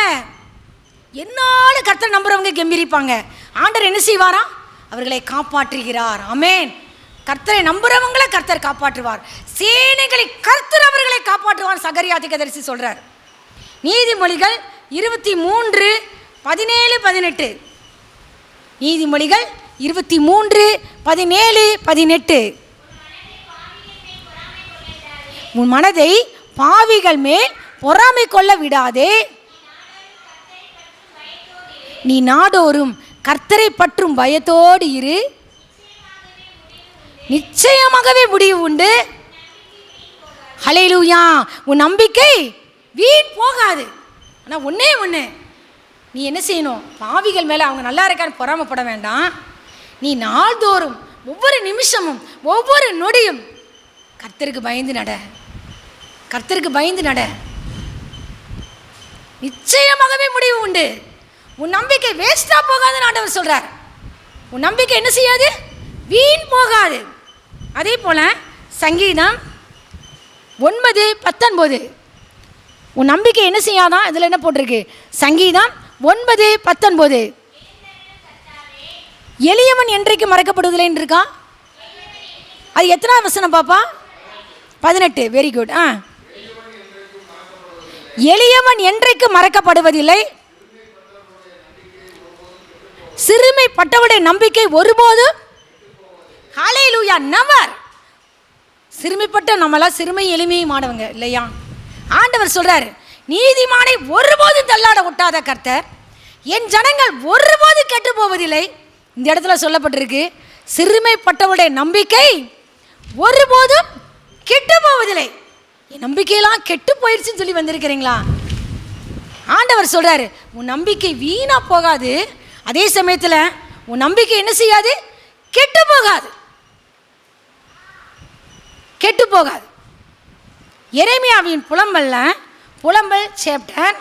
Speaker 1: எந்நாளும் கர்த்தர் நம்புறவங்க கம்பீரிப்பாங்க. ஆண்டவர் என்ன செய்வாரா? அவர்களை காப்பாற்றுகிறார். ஆமென். கர்த்தரை நம்புறவங்களை கர்த்தர் காப்பாற்றுவார். சேனைகளை கர்த்தர் அவர்களை காப்பாற்றுவார். சகரியா தீர்க்கதரிசி சொல்றார். நீதிமொழிகள் 23:17-18. நீதிமொழிகள் 23:17-18. உன் மனதை பாவிகள் மேல் பொறாமை கொள்ள விடாதே. நீ நாடோறும் கர்த்தரை பற்றும் பயத்தோடு இரு. நிச்சயமாகவே முடிவு உண்டு. ஹல்லேலூயா. உன் நம்பிக்கை வீண் போகாது. ஆனால் ஒன்னே ஒன்று, நீ என்ன செய்யணும்? பாவிகள் மேலே அவங்க நல்லா இருக்கான்னு பொறாமப்பட வேண்டாம். நீ நாள்தோறும் ஒவ்வொரு நிமிஷமும் ஒவ்வொரு நொடியும் கர்த்தருக்கு பயந்து நட. கர்த்தருக்கு பயந்து நட. நிச்சயமாகவே முடிவு உண்டு. உன் நம்பிக்கை வேஸ்டா போகாதுன்னு ஆண்டவர் சொல்றார். உன் நம்பிக்கை என்ன செய்யாது? வீண் போகாது. அதே போல சங்கீதம் 9:19. உன் நம்பிக்கை என்ன செய்யாதான்? இதில் என்ன போட்டிருக்கு? சங்கீதம் 9:19. எளியவன் என்றைக்கு மறக்கப்படுவதில்லைன்னு இருக்கா? அது எத்தனாவது வசனம் பாப்பா? 18. Very good. எளியவன் என்றைக்கு மறக்கப்படுவதில்லை. சிறுமைப்பட்டவருடைய நம்பிக்கை ஒருபோதும். ஹல்லேலூயா. நெவர். சிறுமைப்பட்ட நம்மளாம் சிறுமை எளிமையுமானவங்க இல்லையா? ஆண்டவர் சொல்றாரு, நீதிமானை ஒருபோதும் தள்ளாட ஒட்டாத கர்த்தர், என் ஜனங்கள் ஒருபோதும் கெட்டு போவதில்லை. இந்த இடத்துல சொல்லப்பட்டிருக்கு, சிறுமைப்பட்டவருடைய நம்பிக்கை ஒருபோதும் கெட்டு போவதில்லை. என் நம்பிக்கையெல்லாம் கெட்டு போயிடுச்சுன்னு சொல்லி வந்திருக்கிறீங்களா? ஆண்டவர் சொல்றாரு, உன் நம்பிக்கை வீணா போகாது. அதே சமயத்தில் உன் நம்பிக்கை என்ன செய்யாது? கெட்டு போகாது. கெட்டு போகாது. எரேமியாவின் புலம்பல் சாப்டர்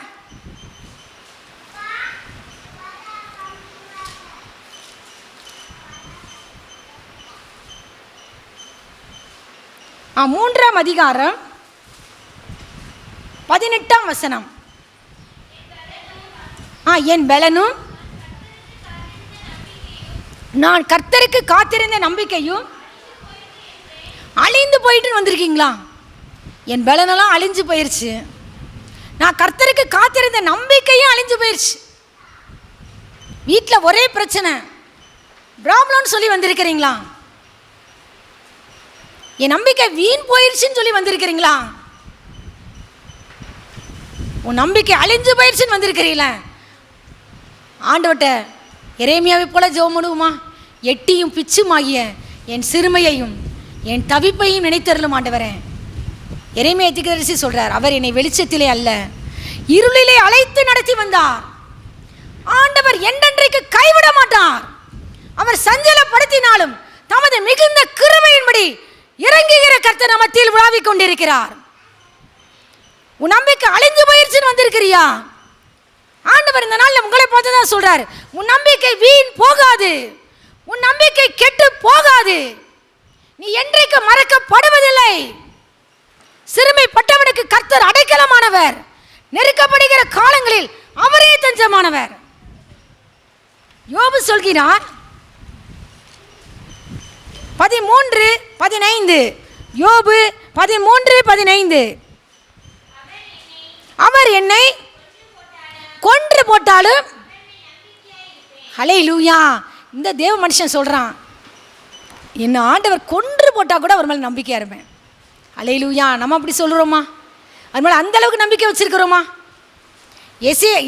Speaker 1: 3ஆம் அதிகாரம் 18ஆம் வசனம். என் பலனும் நான் கர்த்தருக்கு காத்திருந்த நம்பிக்கையும் அழிந்து போயிட்டு வந்திருக்கீங்களா? என் பலனெல்லாம் அழிஞ்சு போயிடுச்சு. நான் கர்த்தருக்கு காத்திருந்த நம்பிக்கையும் அழிஞ்சு போயிடுச்சு. வீட்டில் ஒரே பிரச்சனை, ப்ராப்ளம்னு சொல்லி வந்திருக்கிறீங்களா? என் நம்பிக்கை வீண் போயிடுச்சுன்னு சொல்லி வந்திருக்கிறீங்களா? உன் நம்பிக்கை அழிஞ்சு போயிடுச்சுன்னு வந்திருக்கிறீங்களா? ஆண்டவர்கிட்ட எரேமியாவை போல ஜெபம் பண்ணுவோமா? எட்டியும் பிச்சுமாகிய என் சிறுமையையும் என் தவிப்பையும் நினைத்தருளும் ஆண்டவரே. எரேமியா தீர்க்கதரிசி சொல்றார், அவர் என்னை வெளிச்சத்திலே அல்ல இருளிலே அழைத்து நடத்தி வந்தார். ஆண்டவர் என்றென்றைக்கு கைவிட மாட்டார். அவர் சஞ்சலப்படுத்தினாலும் தமது மிகுந்த கிருபையின்படி இறங்குகிற கர்த்தர் மத்தியில் உலாவிக் கொண்டிருக்கிறார். உன் நம்பிக்கை அழிஞ்சு போயிடுச்சுன்னு வந்திருக்கிறியா? ஆண்டவர் இந்த நாளில் உங்களை பார்த்து தான் சொல்றார், உன் நம்பிக்கை வீண் போகாது. உன் நம்பிக்கை கெட்டு போகாது. நீ என்றைக்கு மறக்கப்படுவதில்லை. சிறுமைப்பட்டவனுக்கு கர்த்தர் அடைக்கலமானவர். நெருக்கப்படுகிற காலங்களில் அவரே தஞ்சமானவர். யோபு சொல்கிறார் 13:15, யோபு 13:15. அவர் என்னை கொன்று போட்டாலும், ஹல்லேலூயா, இந்த தேவ மனுஷன் சொல்றான், என்ன ஆண்டவர் கொன்று போட்டா கூட அவர் மேலே நம்பிக்கையா இருப்பேன். ஹல்லேலூயா. நம்ம அப்படி சொல்றோமா? அது மேலே அந்த அளவுக்கு நம்பிக்கை வச்சிருக்கிறோமா?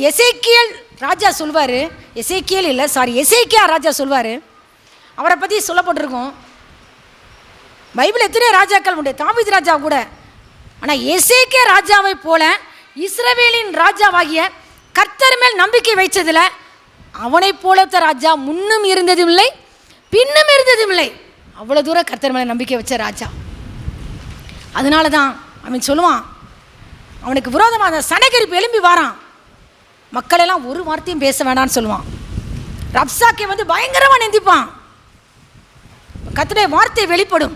Speaker 1: எசேக்கியேல் ராஜா சொல்வார், எசேக்கியா ராஜா சொல்வார், அவரை பற்றி சொல்லப்பட்டிருக்கும். பைபிள் எத்தனையோ ராஜாக்கள் உண்டு, தாவீது ராஜா கூட. ஆனால் எசேக்கியா ராஜாவை போல இஸ்ரவேலின் ராஜாவாகிய கர்த்தர் மேல் நம்பிக்கை வைச்சதில் அவனை போலத்த ராஜா முன்னும் இருந்ததும் இல்லை, பின்னும் இருந்ததும் இல்லை. அவ்வளோ தூரம் கர்த்தர் மேலே நம்பிக்கை வச்ச ராஜா. அதனால தான் அவன் சொல்லுவான், அவனுக்கு விரோதமாக அந்த சனகரிப்பு எழும்பி வாரான், மக்களெல்லாம் ஒரு வார்த்தையும் பேச வேண்டாம்னு சொல்லுவான். ரப்சாக்கை வந்து பயங்கரமாக நிந்திப்பான். கர்த்தருடைய வார்த்தை வெளிப்படும்,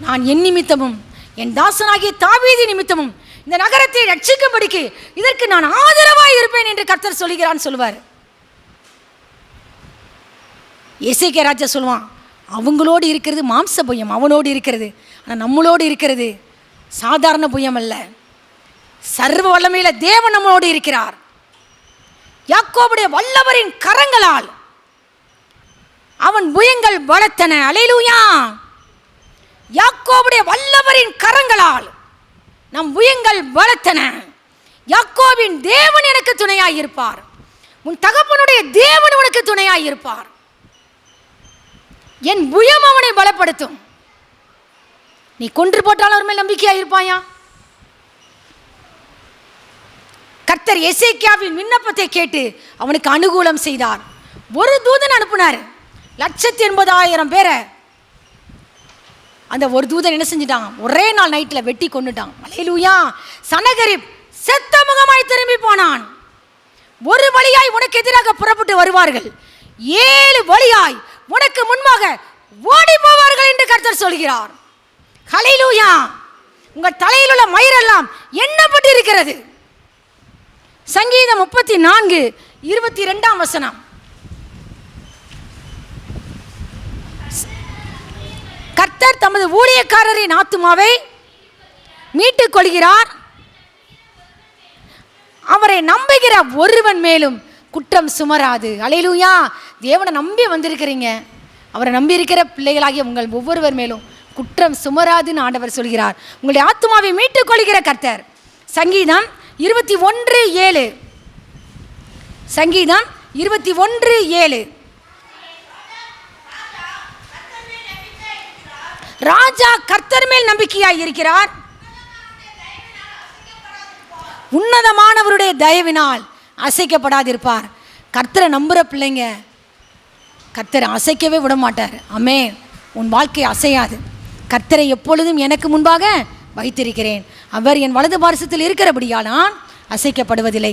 Speaker 1: நான் என் நிமித்தமும் என் தாசனாகிய தாவீது நிமித்தமும் இந்த நகரத்தை ரட்சிக்கும்படிக்கு இதற்கு நான் ஆதரவாக இருப்பேன் என்று கர்த்தர் சொல்லுகிறான்னு சொல்லுவார். எசேக்கியா ராஜா சொல்லுவான், அவங்களோடு இருக்கிறது மாம்ச புயம், அவனோடு இருக்கிறது. ஆனால் நம்மளோடு இருக்கிறது சாதாரண புயம் அல்ல, சர்வ வல்லமையில தேவன் நம்மளோடு இருக்கிறார். யாக்கோபுடைய வல்லவரின் கரங்களால் அவன் புயங்கள் பலத்தன. அல்லேலூயா. யாக்கோபுடைய வல்லவரின் கரங்களால் நம் புயங்கள் பலத்தன. யாக்கோபின் தேவன் எனக்கு துணையாய் இருப்பார், உன் தகப்பனுடைய தேவன் உனக்கு துணையாய் இருப்பார். என் புயம் அவனை பலப்படுத்தும். நீ கொன்று போட்டாலும் அவர் மேல் நம்பிக்கையா இருப்பாயா? கர்த்தர் எசேக்கியாவின் விண்ணப்பத்தை கேட்டு அவனுக்கு அனுகூலம் செய்தார். ஒரு தூதன் அனுப்பினார், 180,000 பேரை. அந்த ஒரு தூதன் என்ன செஞ்சிட்டான்? ஒரே நாள் நைட்டில் வெட்டி கொண்டுட்டான். அல்லேலூயா. சனகரிப் செத்த முகமாய் திரும்பி போனான். ஒரு வழியாய் உனக்கு எதிராக புறப்பட்டு வருவார்கள், 7 வழியாய் உனக்கு முன்பாக ஓடி போவார்கள் என்று கர்த்தர் சொல்கிறார். ஹல்லேலூயா. உங்கள் தலையில் உள்ள மயிரெல்லாம் எண்ணப்பட்டு இருக்கிறது. சங்கீதம் 34:22. கர்த்தர் தமது ஊழியக்காரரின் ஆத்துமாவை மீட்டுக் கொள்கிறார், அவரை நம்புகிற ஒருவன் மேலும் குற்றம் சுமராது. அல்லேலூயா. தேவனை நம்பி வந்திருக்கிறீங்க, அவரை நம்பி இருக்கிற பிள்ளைகளாகிய உங்கள் ஒவ்வொருவர் மேலும் குற்றம் சுமராதுன்னு ஆண்டவர் சொல்கிறார். உங்களுடைய ஆத்துமாவை மீட்டுக் கொள்கிற கர்த்தர். சங்கீதம் 21:7. சங்கீதம் 21:7. ராஜா கர்த்தர் மேல் நம்பிக்கையாய் இருக்கிறார், உன்னதமானவருடைய தயவினால் அசைக்கப்படாதிருப்பார். கர்த்தரை நம்புகிற பிள்ளைங்க கர்த்தரை அசைக்கவே விட மாட்டார். ஆமென். உன் வாழ்க்கை அசையாது. கர்த்தரை எப்பொழுதும் எனக்கு முன்பாக வைத்திருக்கிறேன், அவர் என் வலது பாரசத்தில் இருக்கிறபடியால் நான் அசைக்கப்படுவதில்லை.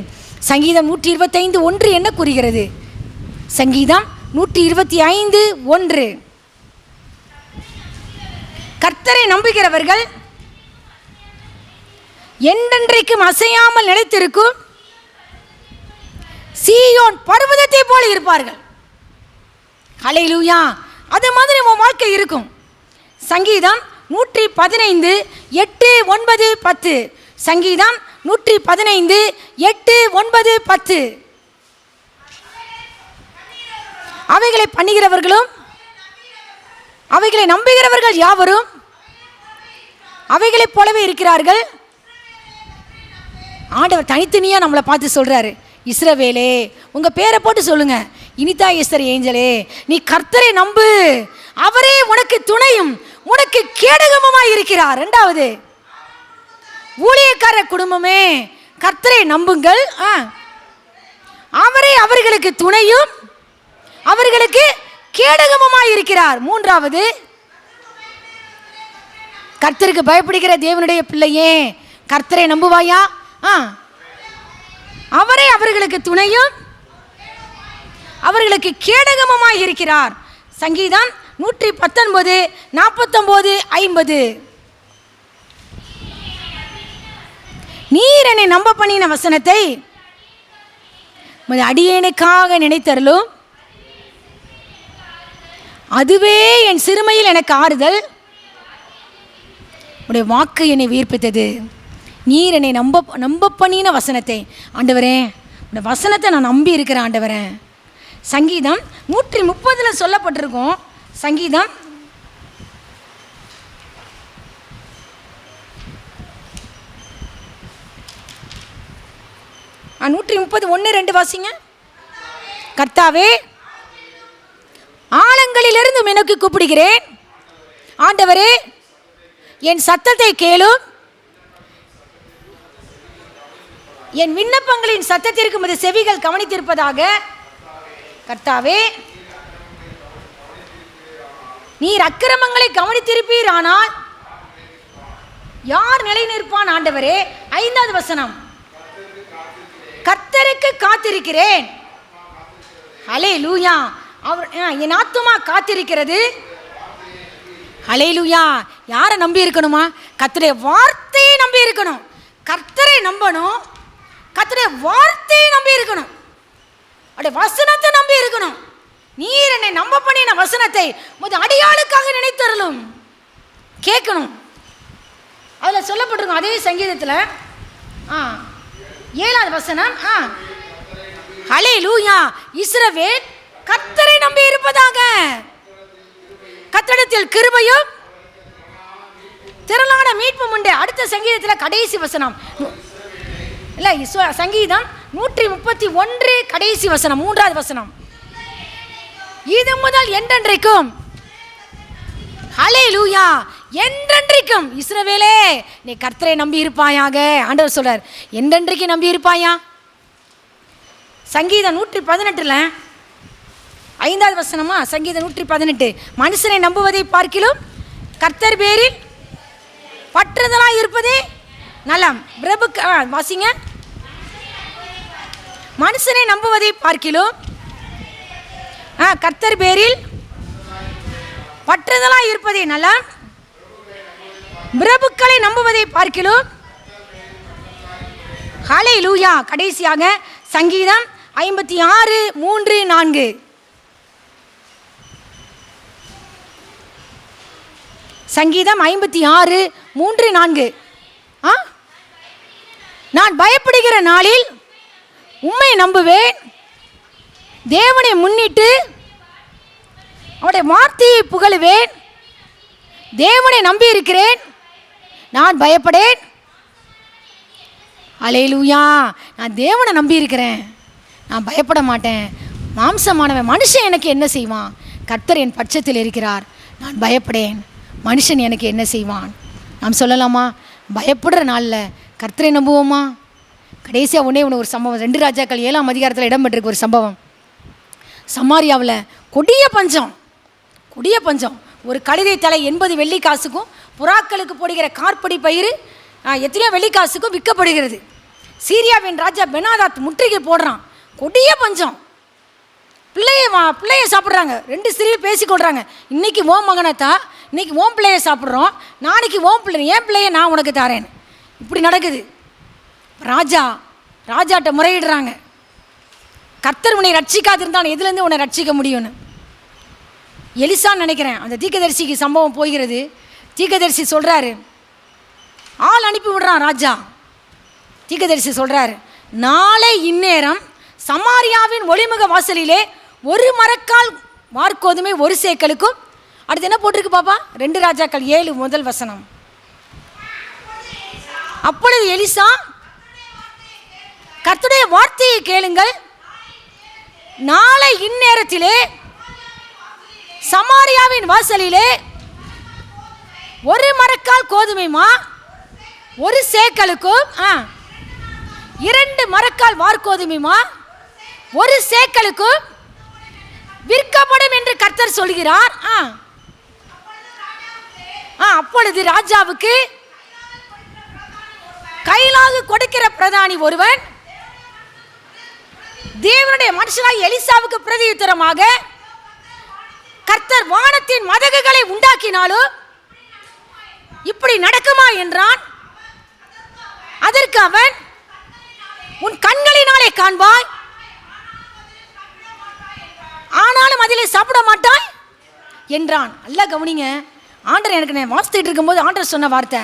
Speaker 1: சங்கீதம் 125:1 என்ன கூறுகிறது? சங்கீதம் 125:1. கர்த்தரை நம்புகிறவர்கள் என்றென்றைக்கும் அசையாமல் நிலைத்திருக்கும் சீயோன் பர்வதத்தை போல இருப்பார்கள். ஹல்லேலூயா. அது மாதிரி உன் வாழ்க்கை இருக்கும். சங்கீதம் 115:8, 9, 10. சங்கீதம் 115:8, 9, 10. அவைகளை பண்ணுகிறவர்களும் அவைகளை நம்புகிறவர்கள் யாவரும் அவைகளைப் போலவே இருக்கிறார்கள். ஆண்டவர் தனித்தனியாக நம்மளை பார்த்து சொல்கிறாரு, இஸ்ரவேலே, உங்கள் பேரை போட்டு சொல்லுங்க, இனிதா எஸ்தர் ஏஞ்சலே, நீ கர்த்தரை நம்பு, அவரே உனக்கு துணையும் உனக்கு கேடகமுமாய் இருக்கிறார். 2வது, ஊழியக்கார குடும்பமே கர்த்தரை நம்புங்கள், அவரே அவர்களுக்கு துணையும் அவர்களுக்கு கேடகமுமாய் இருக்கிறார். 3வது, கர்த்தருக்கு பயப்படுகிற தேவனுடைய பிள்ளையே, கர்த்தரை நம்புவாயா? அவரே அவர்களுக்கு துணையும் அவர்களுக்கு கேடகமுமாய் இருக்கிறார். சங்கீதம் 119, 49, 50. நீர் என்னை நம்ப பண்ணின வசனத்தை அடியேனுக்காக நினைத்தருளும், அதுவே என் சிறுமையில் எனக்கு ஆறுதல், உடைய வாக்கு என்னை உயிர்ப்பித்தது. நீர் என்னை நம்ப பண்ணின வசனத்தை, ஆண்டவரே உடைய வசனத்தை நான் நம்பி இருக்கிறேன் ஆண்டவரே. சங்கீதம் 130 சொல்லப்பட்டிருக்கும். சங்கீதம் 130 1-2 வாசிங்க. கர்த்தாவே, ஆழங்களிலிருந்து எனக்கு கூப்பிடுகிறேன். ஆண்டவரே, என் சத்தத்தை கேளும். என் விண்ணப்பங்களின் சத்தத்திற்கு உமது செவிகள் கவனித்திருப்பதாக. கர்த்தாவே, நீர் அக்கிரமங்களை கவனித்திருப்பீர், ஆனால் யார் நிலை நிற்பான்? ஆண்டவரே 5வது வசனம், கர்த்தருக்கு காத்திருக்கிறேன். ஹல்லேலூயா. அவர் என் ஆத்துமா காத்திருக்கிறது. ஹல்லேலூயா. யாரை நம்பி இருக்கணுமா? கர்த்தருடைய வார்த்தையை நம்பி இருக்கணும். கர்த்தரை நம்பணும், கர்த்தருடைய வார்த்தையை நம்பி இருக்கணும், அவருடைய வசனத்தை நம்பி இருக்கணும். நீர் என்னை நம்ப பண்ணின வசனத்தை உமது அடியாளுக்காக நினைத்தருளும். கேட்கணும். அதில் சொல்லப்பட்டிருக்கும் அதே சங்கீதத்தில் 7வது வசனம், ஹல்லேலூயா, இஸ்ரவேல் கர்த்தரை நம்பி இருப்பதாக. கர்த்தரிடத்தில் கிருபையும் திரளான மீட்பும் உண்டு. அடுத்த சங்கீதத்தில் கடைசி வசனம் இல்லை, சங்கீதம் 131 கடைசி வசனம் 3வது வசனம், இது முதல் என்றென்றைக்கும். ஹல்லேலூயா, என்றென்றைக்கும் இஸ்ரவேலே நீ கர்த்தரை நம்பி இருப்பாயாக. ஆண்டவர் சொல்றார், என்றென்றைக்கு நம்பி இருப்பாயா. சங்கீதம் 118 5வது வசனமா, சங்கீதம் 118, மனுஷனை நம்புவதை பார்க்கிலும் கர்த்தர் பேரில் பற்றுதலாய் இருப்பதே நலம். பிரபுக்கு வாசிங்க. மனுஷனை நம்புவதை பார்க்கிலும் கர்த்தர் பேரில் பற்றுதலாய் இருப்பதே நலம். பிரபுக்களை நம்புவதை பார்க்கிலும். ஹல்லேலூயா. கடைசியாக சங்கீதம் 56 3 4, சங்கீதம் 56 3 4, நான் பயப்படுகிற நாளில் உம்மை நம்புவேன். தேவனை முன்னிட்டு அவருடைய வார்த்தையை புகழுவேன். தேவனை நம்பி இருக்கிறேன், நான் பயப்படேன். ஹல்லேலூயா. நான் தேவனை நம்பி இருக்கிறேன், நான் பயப்பட மாட்டேன். மாம்சமானவன் மனுஷன் எனக்கு என்ன செய்வான்? கர்த்தர் என் பட்சத்தில் இருக்கிறார், நான் பயப்படேன். மனுஷன் எனக்கு என்ன செய்வான்? நாம் சொல்லலாமா? பயப்படுற நாளில் கர்த்தரை நம்புவோமா? கடைசியாக ஒன்று ஒரு சம்பவம், 2 ராஜாக்கள் 7ஆம் அதிகாரத்தில் இடம்பெற்றிருக்கு ஒரு சம்பவம். சமாரியாவில் கொடிய பஞ்சம். ஒரு கழுதை தலை 80 வெள்ளிக்காசுக்கும், புறாக்களுக்கு போடுகிற கார்படி பயிர் எத்தனையோ வெள்ளிக்காசுக்கும் விற்கப்படுகிறது. சீரியாவின் ராஜா பெனாதாத் முற்றுகை போடுறான். கொடிய பஞ்சம். பிள்ளைய சாப்பிட்றாங்க. 2 ஸ்திரீகள் பேசிக்கொள்கிறாங்க. இன்னைக்கு ஓம் மகனத்தா, இன்னைக்கு ஓம் பிள்ளையை சாப்பிட்றோம், நாளைக்கு ஓம் பிள்ளை, என் பிள்ளையை நான் உனக்கு தரேன். இப்படி நடக்குது. ராஜாட்ட முறையிடுறாங்க, கர்த்தர் உன்னை ரட்சிக்காதிருந்தான் எதுலேருந்து உன்னை ரட்சிக்க முடியும்னு. எலிசான்னு நினைக்கிறேன், அந்த தீர்க்கதரிசிக்கு சம்பவம் போகிறது. தீர்க்கதரிசி சொல்கிறாரு, ஆள் அனுப்பி விடுறான் ராஜா. தீர்க்கதரிசி சொல்கிறாரு, நாளை இந்நேரம் சமாரியாவின் ஒளிமுக வாசலிலே 1 மரக்கால் வார்கோதுமை 1 சேக்கலுக்கும். அடுத்து என்ன போட்டிருக்கு பாப்பா? 2 ராஜாக்கள் 7 முதல் வசனம். அப்பொழுது எலிசா, கர்த்தருடைய வார்த்தையை கேளுங்கள், நாளை இந்நேரத்திலே சமாரியாவின் வாசலிலே 1 மரக்கால் கோதுமைமா 1 சேக்கலுக்கும் 2 மரக்கால் வார்கோதுமைமா 1 சேக்கலுக்கும் விற்கப்படும் என்று கர்த்தர் சொல்கிறார். அப்பொழுது ராஜாவுக்கு கைலாகு கொடுக்கிற பிரதானி ஒருவன் தேவனுடைய மனுஷனாய் எலிசாவுக்கு பிரதியுத்தரமாக, கர்த்தர் வானத்தின் மதகுகளை உண்டாக்கினாலும் இப்படி நடக்குமா என்றான். அதற்கு அவன், உன் கண்களினாலே காண்பாய், ஆனாலும் அதிலே சாப்பிட மாட்டாய் என்றான். அல்ல கவனிங்க, ஆண்டவர் எனக்கு நான் வாசித்துட்டு இருக்கும்போது ஆண்டவர் சொன்ன வார்த்தை,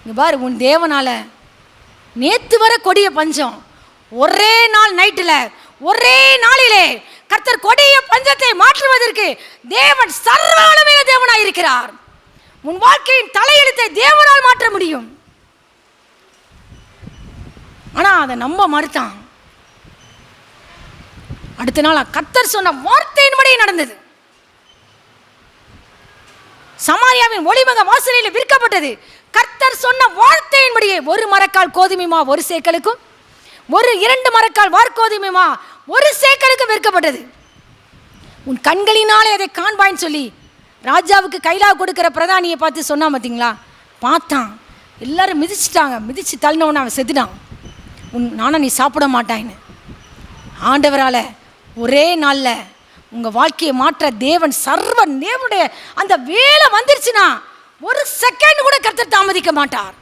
Speaker 1: இங்கே பாரு, உன் தேவனால் நேற்று வர கொடிய பஞ்சம், ஒரே நாள் நைட்டில் ஒரே நாளிலே கர்த்தர் கொடிய பஞ்சத்தை மாற்றுவதற்கு தேவன் சர்வ வல்லமையுள்ள தேவனாய் இருக்கிறார். உன் வாழ்க்கையின் தலையெழுத்தை தேவனால் மாற்ற முடியும். ஆனால் அதை நம்ப மறுத்தான். அடுத்த நாள் கர்த்தர் சொன்ன வார்த்தையின்படி நடந்தது. சமாரியாவின் ஒளிமக வாசலில் விற்கப்பட்டது. கர்த்தர் சொன்ன வார்த்தையின்படியே 1 மரக்கால் கோதுமை மா 1 சேக்கலுக்கும் 2 மரக்கால் வார்கோதுமை மா 1 சேக்கலுக்கும் விற்கப்பட்டது. உன் கண்களினாலே அதை காண்பாயின்னு சொல்லி ராஜாவுக்கு கைலா கொடுக்கிற பிரதானியை பார்த்து சொன்னா பார்த்தீங்களா? பார்த்தான், எல்லாரும் மிதிச்சிட்டாங்க. மிதிச்சு தள்ளினவன அவன் செத்துட்டான். நானும் நீ சாப்பிட மாட்டான்னு. ஆண்டவரால் ஒரே நாளில் உங்கள் வாழ்க்கையை மாற்ற தேவன் தேவனுடைய அந்த வேலை வந்துருச்சுன்னா 1 செகண்ட் கூட கர்த்தர் தாமதிக்க மாட்டார்.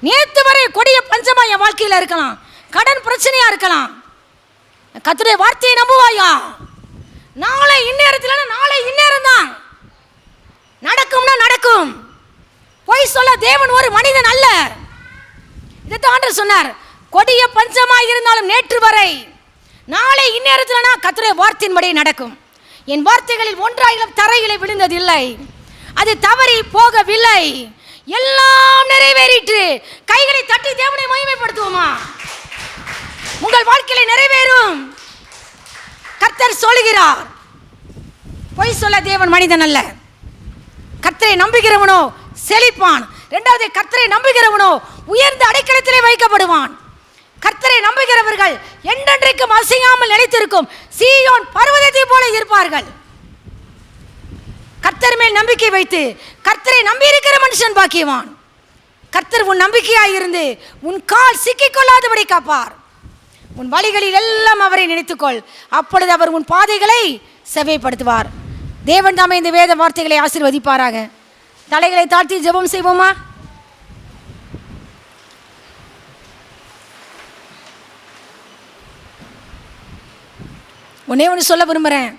Speaker 1: நேற்று வரை கொடிய பஞ்சமா என் வாழ்க்கையில் இருக்கலாம், கடன் பிரச்சனையாக இருக்கலாம், கர்த்தருடைய வார்த்தையை நம்புவாயா? நாளை இந்நேரத்தில் நாளை இந்நேரம் தான் நடக்கும்னா நடக்கும். பொய் சொல்ல தேவன் ஒரு மனிதன் அல்ல. இதைத்தான் ஆண்டவர் சொன்னார், கொடிய பஞ்சமா இருந்தாலும் நேற்று வரை நாளை இந்நேரத்தில் கர்த்தருடைய வார்த்தையின்படி நடக்கும். என் வார்த்தைகளில் ஒன்றாயிலும் தரையிலே விழுந்ததில்லை, அது தவறி போகவில்லை, எல்லாம் நிறைவேறிற்று. கைகளை தட்டி தேவனை மகிமைப்படுத்துவோமா? உங்கள் வாழ்க்கையில நிறைவேறும். கர்த்தர் சொல்கிறார். பொய் சொல்ல தேவன் மனிதன் அல்ல. கர்த்தரை நம்புகிறவனோ செழிப்பான். 2வது, கர்த்தரை நம்புகிறவனோ உயர்ந்த அடைக்கலத்திலே வைக்கப்படுவான். கர்த்தரை நம்புகிறவர்கள் என்றென்றைக்கும் அசையாமல் நிலைத்திருக்கும் சீயோன் பர்வதத்தை போல இருப்பார்கள். கர்த்தர் மேல் நம்பிக்கை வைத்து கர்த்தரை நம்பி இருக்கிற மனுஷன் பாக்கியவான். கர்த்தர் உன் நம்பிக்கையாய் இருந்து உன் கால் சிக்கிக்கொள்ளாதபடி காப்பார். உன் வழிகளில் எல்லாம் அவரை நினைத்துக்கொள், அப்பொழுது அவர் உன் பாதைகளை செவ்வைப்படுத்துவார். தேவன் தாமே இந்த வேத வார்த்தைகளை ஆசீர்வதிப்பாராக. தலைகளை தாழ்த்தி ஜெபம் செய்வோமா? ஒன்னே ஒன்று சொல்ல விரும்புகிறேன்.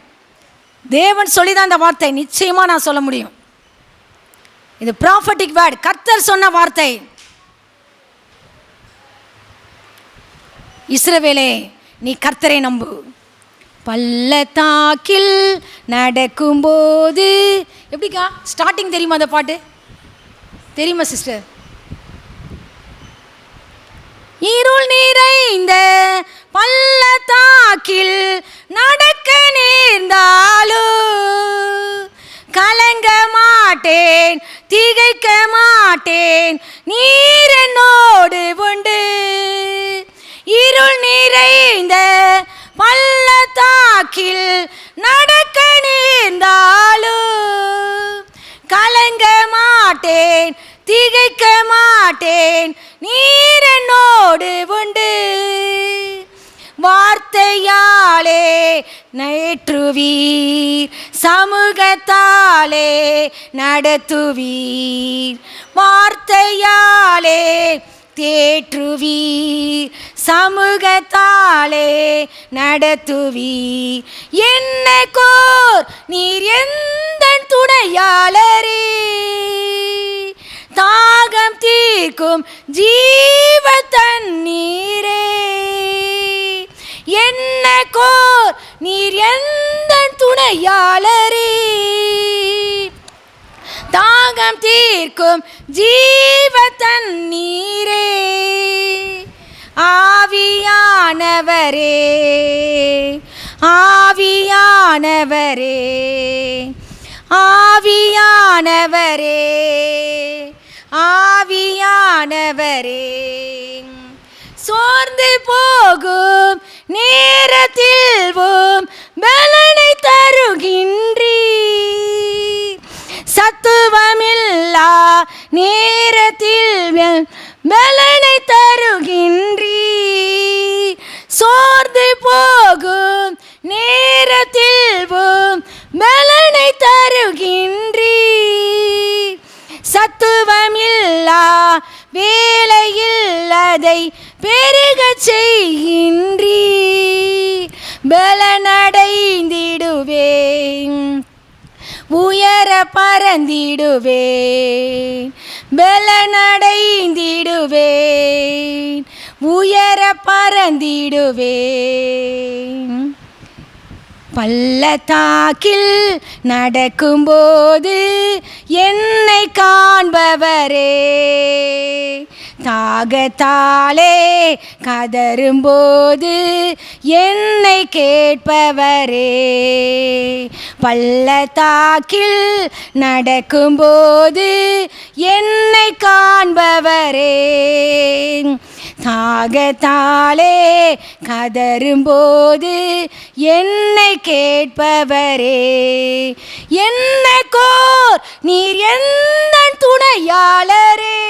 Speaker 1: தேவன் சொல்லிதான் இந்த வார்த்தை நிச்சயமாக நான் சொல்ல முடியும். இது ப்ராஃபட்டிக் வேர்ட், கர்த்தர் சொன்ன வார்த்தை. இஸ்ரவேலே, நீ கர்த்தரை நம்பு. பள்ளத்தாக்கில் நடக்கும்போது, எப்படிக்கா ஸ்டார்டிங் தெரியுமா? அந்த பாட்டு தெரியுமா சிஸ்டர்? இருள் நிறைந்த பள்ளத்தாக்கில் நடக்க நேர்ந்தாலோ கலங்க மாட்டேன், திகைக்க மாட்டேன், நீர் என்னோடு உண்டு. இருள் நிறைந்த பள்ளத்தாக்கில் நடக்க நேர்ந்தாலோ கலங்க மாட்டேன், திகைக்க மாட்டேன், நீர் என்னோடு உண்டு. வார்த்தையாலே நேற்றுவீர், சமூகத்தாலே நடத்துவீர். வார்த்தையாலே தேற்றுவீர், சமூகத்தாலே நடத்துவீர். என்ன கோர் நீர் எந்த துணையாளரே, தாகம் தீர்க்கும் ஜீவ தண்ணீரே. என்ன கோர் நீர் எந்த துணையாளரே, தாகம் தீர்க்கும் ஜீவ தண்ணீரே. ஆவியானவரே, ஆவியானவரே, ஆவியானவரே, ஆவியானவரே. சோர்ந்து போகும் நேரத்தில் பலனை தருகின்றீர். சத்துவமில்லா நேரத்தில் பலனை தருகின்றீர். சோர்ந்து போகும் நேரத்தில் பலனை தருகின்றீர். சத்துவமில்லா வேலையில் அதை பெருக செய்கின்றீர். பலனடைந்திடுவேன், உயர பறந்திடுவேன், பலனடைந்திடுவேன், உயர பறந்திடுவேன். பள்ளத்தாக்கில் நடக்கும்போது என்னை காண்பவரே, தாகத்தாலே கதறும்போது என்னை கேட்பவரே. பள்ளத்தாக்கில் நடக்கும்போது என்னை காண்பவரே, தாகத்தாலே கதறும்போது என்னை கேட்பவரே. என்னைக்கோர் நீர் எந்த துணையாளரே,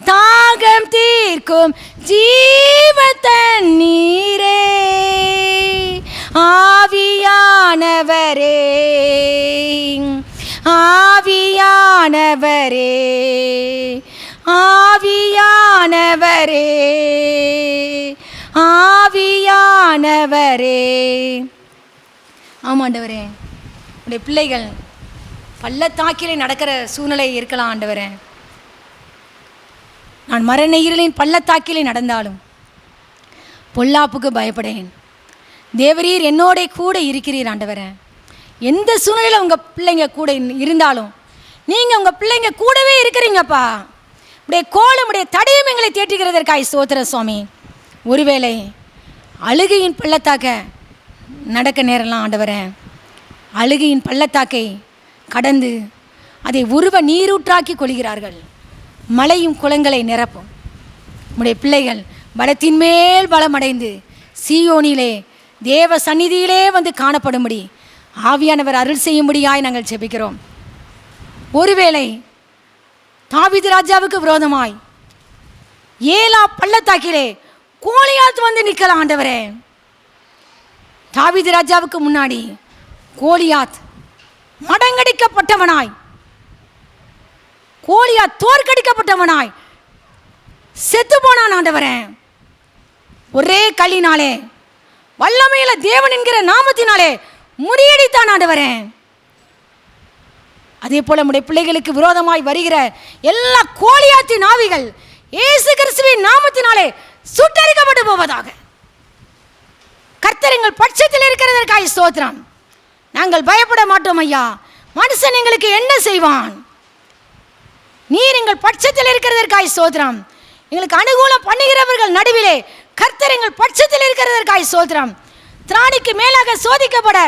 Speaker 1: தாகம் தீர்க்கும் ஜீவ தண்ணீரே. ஆவியானவரே, ஆவியானவரே, ஆவியானவரே, ஆவியானவரே. ஆமாண்டவரே, உடைய பிள்ளைகள் பள்ளத்தாக்கிலே நடக்கிற சூழ்நிலை இருக்கலாம் ஆண்டவரே. நான் மரண இருளின் பள்ளத்தாக்கிலே நடந்தாலும் பொல்லாப்புக்கு பயப்படேன். தேவரீர் என்னோட கூட இருக்கிறீர் ஆண்டவரே. எந்த சூழ்நிலையில் உங்கள் பிள்ளைங்க கூட இருந்தாலும் நீங்கள் உங்கள் பிள்ளைங்க கூடவே இருக்கிறீங்கப்பா. உடைய கோலம் உடைய தடையும் எங்களை தேற்றுகிறதற்காய் ஸ்தோத்திர சுவாமி. ஒருவேளை அழுகையின் பள்ளத்தாக்க நடக்க நேரலாம் ஆண்டவரே, அழுகையின் பள்ளத்தாக்கை கடந்து அதை உருவ நீரூற்றாக்கி கொள்கிறார்கள். மலையும் குளங்களை நிரப்பும் உடைய பிள்ளைகள் பலத்தின் மேல் பலமடைந்து சீயோனிலே தேவ சந்நிதியிலே வந்து காணப்படும்படி ஆவியானவர் அருள் செய்யும்படியாய் நாங்கள் ஜெபிக்கிறோம். ஒருவேளை தாவீது ராஜாவுக்கு விரோதமாய் ஏலா பள்ளத்தாக்கிலே கோலியாத் வந்து நிற்கலாம் ஆண்டவரே. தாவீது ராஜாவுக்கு முன்னாடி கோலியாத் மடங்கடிக்கப்பட்டவனாய், கோலியாத் தோற்கடிக்கப்பட்டவனாய் செத்து போனான் ஆண்டவரே. ஒரே கல்லினாலே வல்லமையில தேவன் என்கிற நாமத்தினாலே முறியடித்தான் ஆண்டவரே. அதே போல நம்முடைய பிள்ளைகளுக்கு விரோதமாய் வருகிற எல்லா கோலியாத்தின் ஆவிகள் இயேசு கிறிஸ்துவின் நாமத்தினாலே சுட்டரிக்கப்பட்டு போவதாக. கர்த்தர் எங்கள் பட்சத்தில் இருக்கிறதற்காக ஸ்தோத்திரம். நாங்கள் பயப்பட மாட்டோம் ஐயா. மனுஷன் எங்களுக்கு என்ன செய்வான்? நீர் எங்கள் பட்சத்தில் இருக்கிறதற்காக ஸ்தோத்திரம். எங்களுக்கு அனுகூலம் பண்ணுகிறவர்கள் நடுவிலே கர்த்தர் எங்கள் பட்சத்தில் இருக்கிறதற்காக ஸ்தோத்திரம். திராணிக்கு மேலாக சோதிக்கப்பட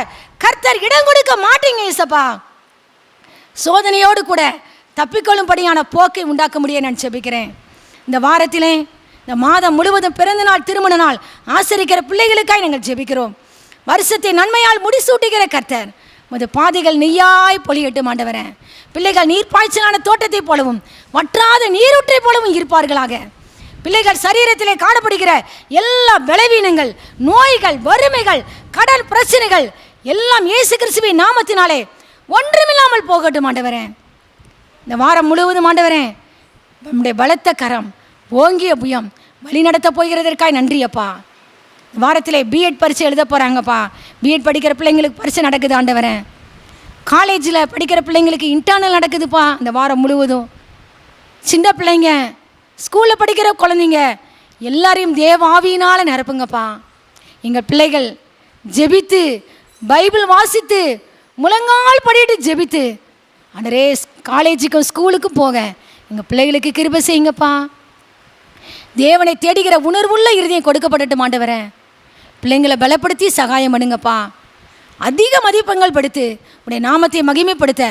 Speaker 1: கர்த்தர் இடம் கொடுக்க மாட்டீங்க இயேசப்பா. சோதனையோடு கூட தப்பிக்கொள்ளும்படியான போக்கை உண்டாக்க முடிய நான் ஜெபிக்கிறேன். இந்த வாரத்திலே இந்த மாதம் முழுவதும் பிறந்த நாள் திருமண நாள் ஆசரிக்கிற பிள்ளைகளுக்காய் நாங்கள் ஜெபிக்கிறோம். வருஷத்தை நன்மையால் முடிசூட்டுகிற கர்த்தர் உமது பாதைகள் நெய்யாய் பொழியட்டும் ஆண்டவரே. பிள்ளைகள் நீர்ப்பாய்ச்சலான தோட்டத்தை போலவும் வற்றாத நீரூற்றை போலவும் இருப்பார்களாக. பிள்ளைகள் சரீரத்திலே காணப்படுகிற எல்லா பலவீனங்கள், நோய்கள், வறுமைகள், கடன் பிரச்சனைகள் எல்லாம் இயேசு கிறிஸ்துவின் நாமத்தினாலே ஒன்றுமில்லாமல் போகட்டும் ஆண்டவரே. இந்த வாரம் முழுவதும் ஆண்டவரே நம்முடைய பலத்த கரம், ஓங்கிய புயம் வழி நடத்த போகிறதற்காய் நன்றி அப்பா. வாரத்திலே பிஎட் பரீட்சை எழுத போகிறாங்கப்பா. பிஎட் படிக்கிற பிள்ளைங்களுக்கு பரீட்சை நடக்குது ஆண்டவரே. காலேஜில் படிக்கிற பிள்ளைங்களுக்கு இன்டர்னல் நடக்குதுப்பா இந்த வாரம் முழுவதும். சின்ன பிள்ளைங்க, ஸ்கூலில் படிக்கிற குழந்தைங்க எல்லாரையும் தேவ ஆவியினால் நிரப்புங்கப்பா. எங்கள் பிள்ளைகள் ஜெபித்து பைபிள் வாசித்து முழங்கால் படிட்டு ஜெபித்து ஆண்டவரே காலேஜுக்கும் ஸ்கூலுக்கும் போக எங்கள் பிள்ளைகளுக்கு கிருபை செய்யுங்கப்பா. தேவனை தேடுகிற உணர்வுள்ள இருதயம் கொடுக்கப்படட்டும் ஆண்டவரே. பிள்ளைங்களை பலப்படுத்தி சகாயம் பண்ணுங்கப்பா. அதிக மதிப்பெண்கள் படுத்து உடைய நாமத்தை மகிமைப்படுத்த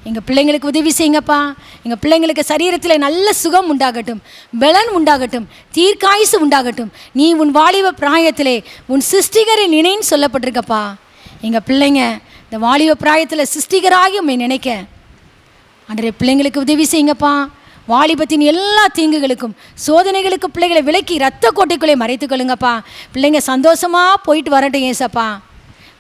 Speaker 1: எங்கள் பிள்ளைங்களுக்கு உதவி செய்யுங்கப்பா. எங்கள் பிள்ளைங்களுக்கு சரீரத்தில் நல்ல சுகம் உண்டாகட்டும், பலன் உண்டாகட்டும், தீர்க்காயுசு உண்டாகட்டும். நீ உன் வாலிப பிராயத்திலே உன் சிருஷ்டிகரை நினைன்னு சொல்லப்பட்டிருக்கப்பா. எங்கள் பிள்ளைங்க இந்த வாலிப பிராயத்தில் சிருஷ்டிகராகி உண்மை நினைக்க ஆண்டவரே பிள்ளைங்களுக்கு உதவி செய்யுங்கப்பா. வாலிபத்தின் எல்லா தீங்குகளுக்கும் சோதனைகளுக்கும் பிள்ளைகளை விலக்கி ரத்த கோட்டைக்குள்ளே மறைத்துக்கொள்ளுங்கப்பா. பிள்ளைங்க சந்தோஷமாக போயிட்டு வரட்டும் ஏசப்பா.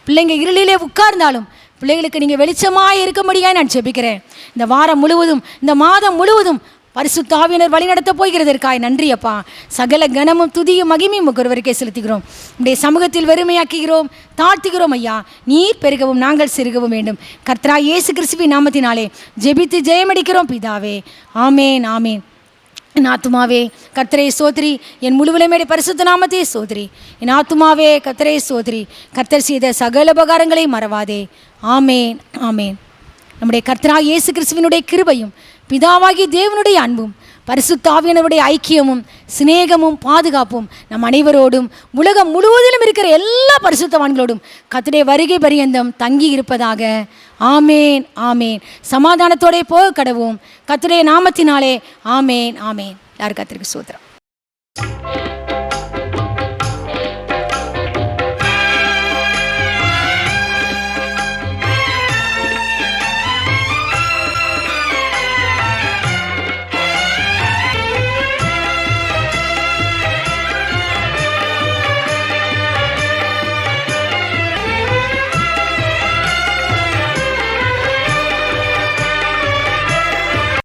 Speaker 1: பிள்ளைங்க இருளிலே உட்கார்ந்தாலும் பிள்ளைகளுக்கு நீங்கள் வெளிச்சமாக இருக்க முடியாது நான் ஜெபிக்கிறேன். இந்த வாரம் முழுவதும் இந்த மாதம் முழுவதும் பரிசுத்த ஆவியானவர் வழிநடத்த போகிறதற்காய் நன்றி அப்பா. சகல கனமும் துதியும் மகிமையும் ஒருவருக்கே செலுத்துகிறோம். உடைய சமூகத்தில் வெறுமையாக்குகிறோம், தாழ்த்துகிறோம் ஐயா. நீர் பெருகவும் நாங்கள் சிறுகவும் வேண்டும். கர்த்தராகிய இயேசு கிறிஸ்துவின் நாமத்தினாலே ஜெபித்து ஜெயமடிக்கிறோம் பிதாவே. ஆமேன் ஆமேன். என் ஆத்துமாவே கர்த்தரை சோதரி, என் முழுவலுமே பரிசுத்த நாமத்தை சோதரி. என் ஆத்துமாவே கர்த்தரை சோதரி, கர்த்தர் செய்த சகல உபகாரங்களை மறவாதே. ஆமேன் ஆமேன். நம்முடைய கர்த்தராகிய இயேசு கிறிஸ்துவினுடைய கிருபையும் பிதாவாகிய தேவனுடைய அன்பும் பரிசுத்த ஆவியானவருடைய ஐக்கியமும் சிநேகமும் பாதுகாப்பும் நம் அனைவரோடும் உலகம் முழுவதிலும் இருக்கிற எல்லா பரிசுத்தவான்களோடும் கர்த்தருடைய வருகை பரியந்தம் தங்கி இருப்பதாக. ஆமேன் ஆமேன். சமாதானத்தோടെ போக கடவோம் கர்த்தருடைய நாமத்தினாலே. ஆமேன் ஆமேன். யார் கர்த்தருக்கு ஸ்தோத்திரம்.